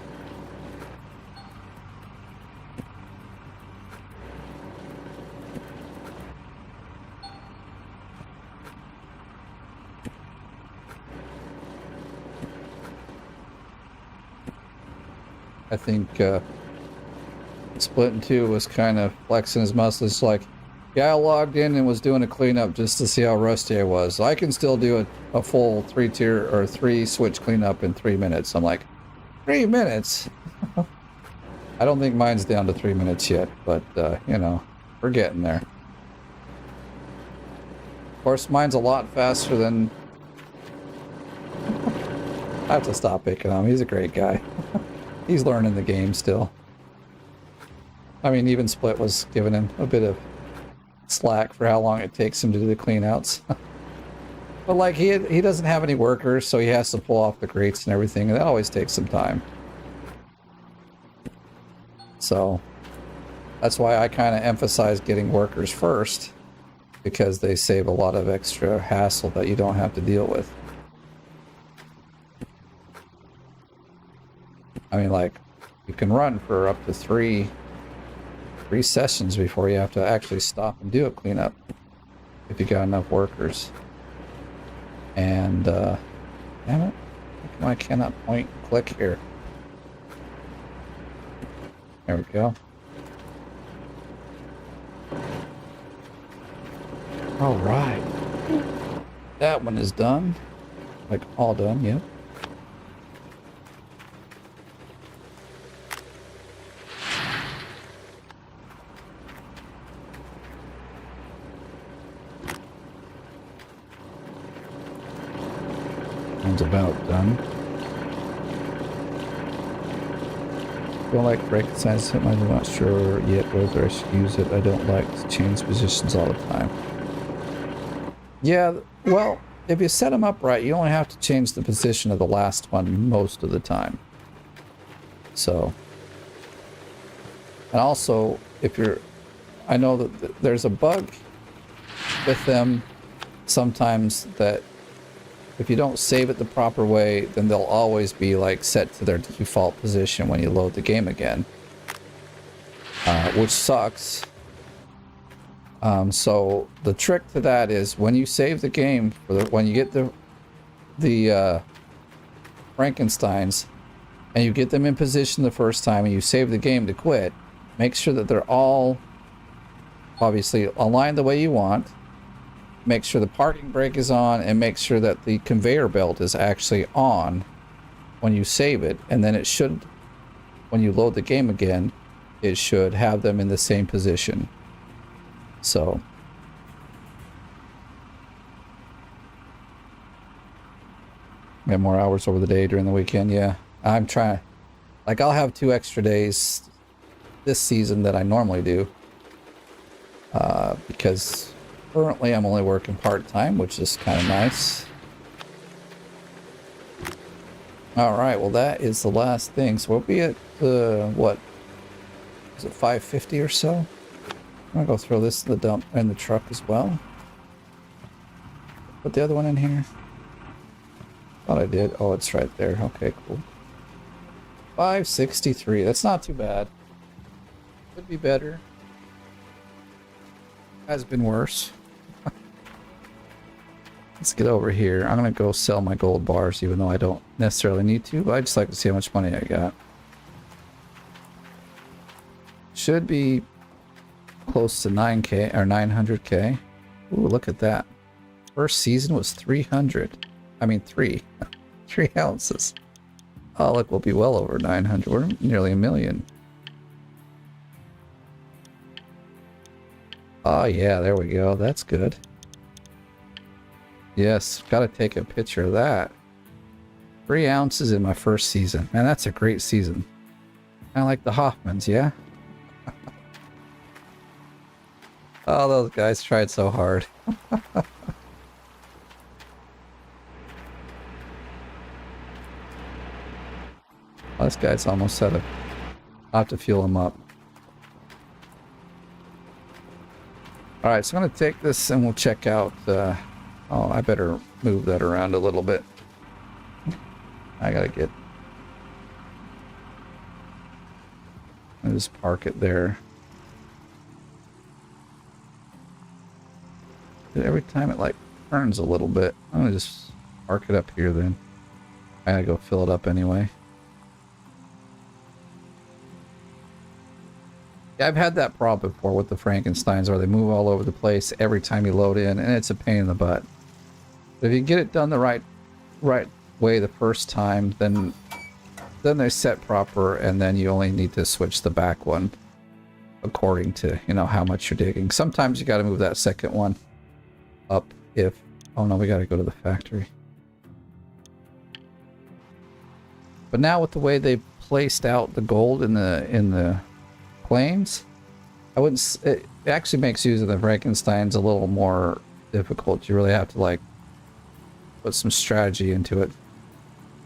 I think Splitting 2 was kind of flexing his muscles, like, yeah, I logged in and was doing a cleanup just to see how rusty I was. I can still do a full 3-tier or 3-switch cleanup in 3 minutes. I'm like, 3 minutes? I don't think mine's down to 3 minutes yet, but, you know, we're getting there. Of course, mine's a lot faster than... I have to stop picking on him. He's a great guy. He's learning the game still. I mean, even Split was giving him a bit of slack for how long it takes him to do the cleanouts. But like, he doesn't have any workers, so he has to pull off the grates and everything, and that always takes some time. So that's why I kind of emphasize getting workers first, because they save a lot of extra hassle that you don't have to deal with. I mean, like, you can run for up to three sessions before you have to actually stop and do a cleanup if you got enough workers. And, damn it, how come I cannot point and click here? There we go. All right. That one is done. Like, all done, yep. One's about done. Don't like Frankenstein's hit mine. I'm not sure yet whether I should use it. I don't like to change positions all the time. Yeah, well, if you set them up right, you only have to change the position of the last one most of the time. So, and also, if you're, I know that there's a bug with them sometimes that if you don't save it the proper way, then they'll always be like set to their default position when you load the game again, which sucks. So the trick to that is when you save the game, when you get the Frankensteins and you get them in position the first time and you save the game to quit, make sure that they're all obviously aligned the way you want. Make sure the parking brake is on, and make sure that the conveyor belt is actually on when you save it, and then it should, when you load the game again, it should have them in the same position. So We have more hours over the day during the weekend. Yeah, I'm trying. Like, I'll have 2 extra days this season that I normally do. Because currently I'm only working part-time, which is kind of nice. Alright, well that is the last thing. So we'll be at, what? Is it 550 or so? I'm gonna go throw this in the dump in the truck as well. Put the other one in here. Thought I did. Oh, it's right there. Okay, cool. 563. That's not too bad. Could be better. Has been worse. Let's get over here. I'm gonna go sell my gold bars, even though I don't necessarily need to, but I just like to see how much money I got. Should be close to 9k or 900k. Ooh, look at that. First season was 300. I mean 3 ounces. Oh, look, we'll be well over 900. We're nearly 1 million. Oh yeah, there we go. That's good. Yes, gotta take a picture of that. 3 ounces in my first season. Man, that's a great season. Kind of like the Hoffmans, yeah? Oh, those guys tried so hard. This guy's almost set up. I'll have to fuel him up. Alright, so I'm going to take this and we'll check out... oh, I better move that around a little bit. I gotta get... I'll just park it there. Every time it like turns a little bit, I'm gonna just park it up here then. I gotta go fill it up anyway. Yeah, I've had that problem before with the Frankensteins where they move all over the place every time you load in, and it's a pain in the butt. But if you get it done the right way the first time, then they're set proper, and then you only need to switch the back one according to, you know, how much you're digging. Sometimes you got to move that second one up if... Oh no, we got to go to the factory. But now with the way they placed out the gold in the planes, I wouldn't... It actually makes using the Frankensteins a little more difficult. You really have to like put some strategy into it.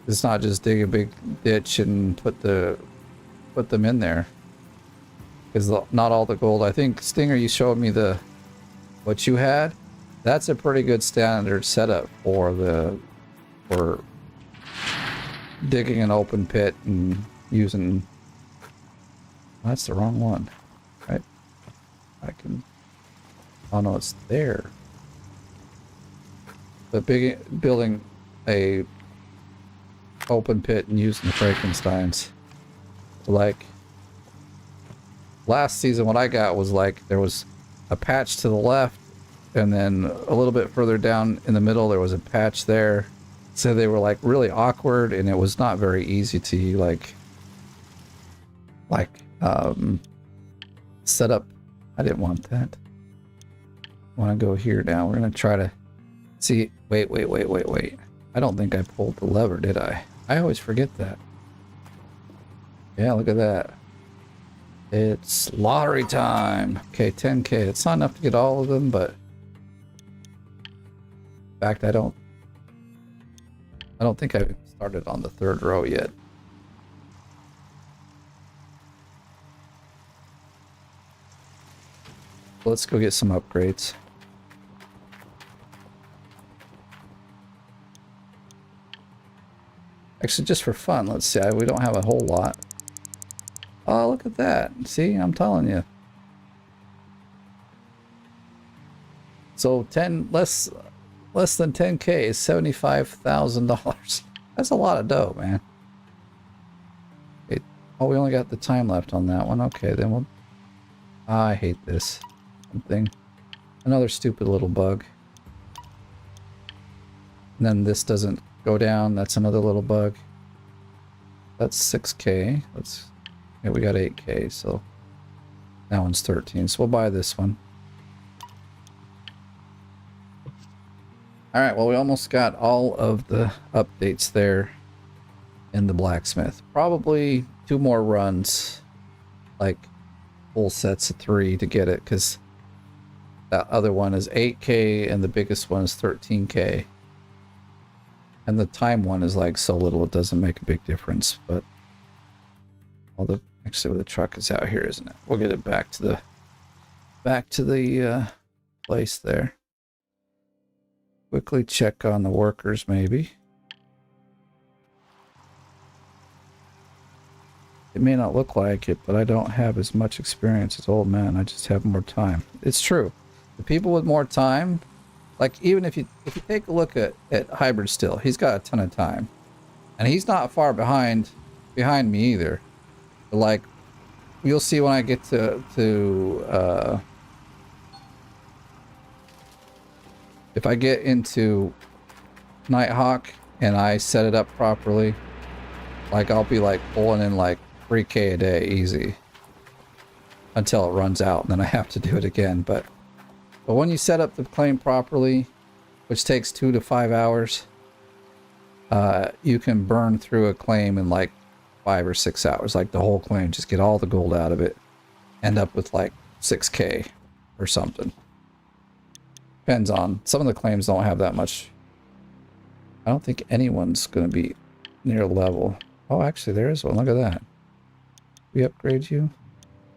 It's not just dig a big ditch and put them in there. Because not all the gold... I think, Stinger, you showed me what you had. That's a pretty good standard setup for digging an open pit and using... That's the wrong one, right? I can... Oh no, it's there. But building a open pit and using the Frankensteins. Like, last season what I got was like, there was a patch to the left, and then a little bit further down in the middle there was a patch there. So they were like really awkward, and it was not very easy to like set up. I didn't want that. I want to go here now. We're gonna try to see. Wait. I don't think I pulled the lever, did I? I always forget that. Yeah, look at that. It's lottery time. Okay, 10k. It's not enough to get all of them, but in fact, I don't think I started on the 3rd row yet. Let's go get some upgrades. Actually, just for fun, let's see. We don't have a whole lot. Oh, look at that. See, I'm telling you. So less than 10k is $75,000. That's a lot of dough, man. Oh, we only got the time left on that one. Okay, then we'll... I hate this thing. Another stupid little bug. And then this doesn't go down. That's another little bug. That's 6k. Yeah, we got 8k, so that one's 13. So we'll buy this one. All right, well, we almost got all of the updates there in the blacksmith. Probably 2 more runs, like full sets of 3 to get it, because that other one is 8K and the biggest one is 13K. And the time one is like so little it doesn't make a big difference, but actually the truck is out here, isn't it? We'll get it back to the place there. Quickly check on the workers, maybe. It may not look like it, but I don't have as much experience as Oldman. I just have more time. It's true. The people with more time, like even if you take a look at Hybrid still, he's got a ton of time. And he's not far behind me either. But like you'll see when I get to if I get into Nighthawk and I set it up properly, like I'll be like pulling in like 3K a day easy until it runs out, and then I have to do it again. But when you set up the claim properly, which takes 2 to 5 hours, you can burn through a claim in like 5 or 6 hours, like the whole claim, just get all the gold out of it, end up with like 6K or something. Depends on, some of the claims don't have that much. I don't think anyone's going to be near level. Oh, actually there is one. Look at that. We upgrade you?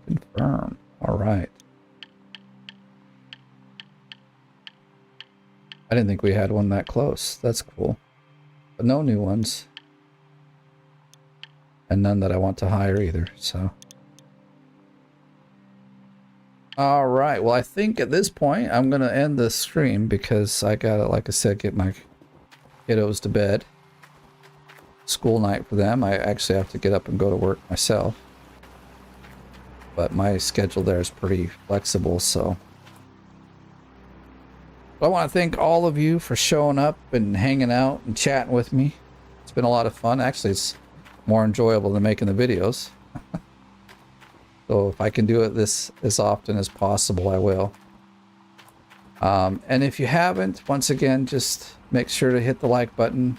Confirm. All right. I didn't think we had one that close. That's cool. But no new ones. And none that I want to hire either, so. All right. Well, I think at this point I'm going to end the stream because I got to, like I said, get my kiddos to bed. School night for them. I actually have to get up and go to work myself. But my schedule there is pretty flexible, so. I want to thank all of you for showing up and hanging out and chatting with me. It's been a lot of fun. Actually, it's more enjoyable than making the videos. So if I can do it this as often as possible, I will. And if you haven't, once again, just make sure to hit the like button.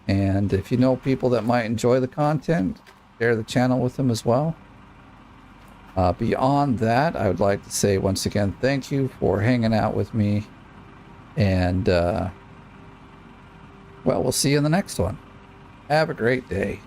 And if you know people that might enjoy the content, share the channel with them as well. Beyond that, I would like to say once again, thank you for hanging out with me. And, well, we'll see you in the next one. Have a great day.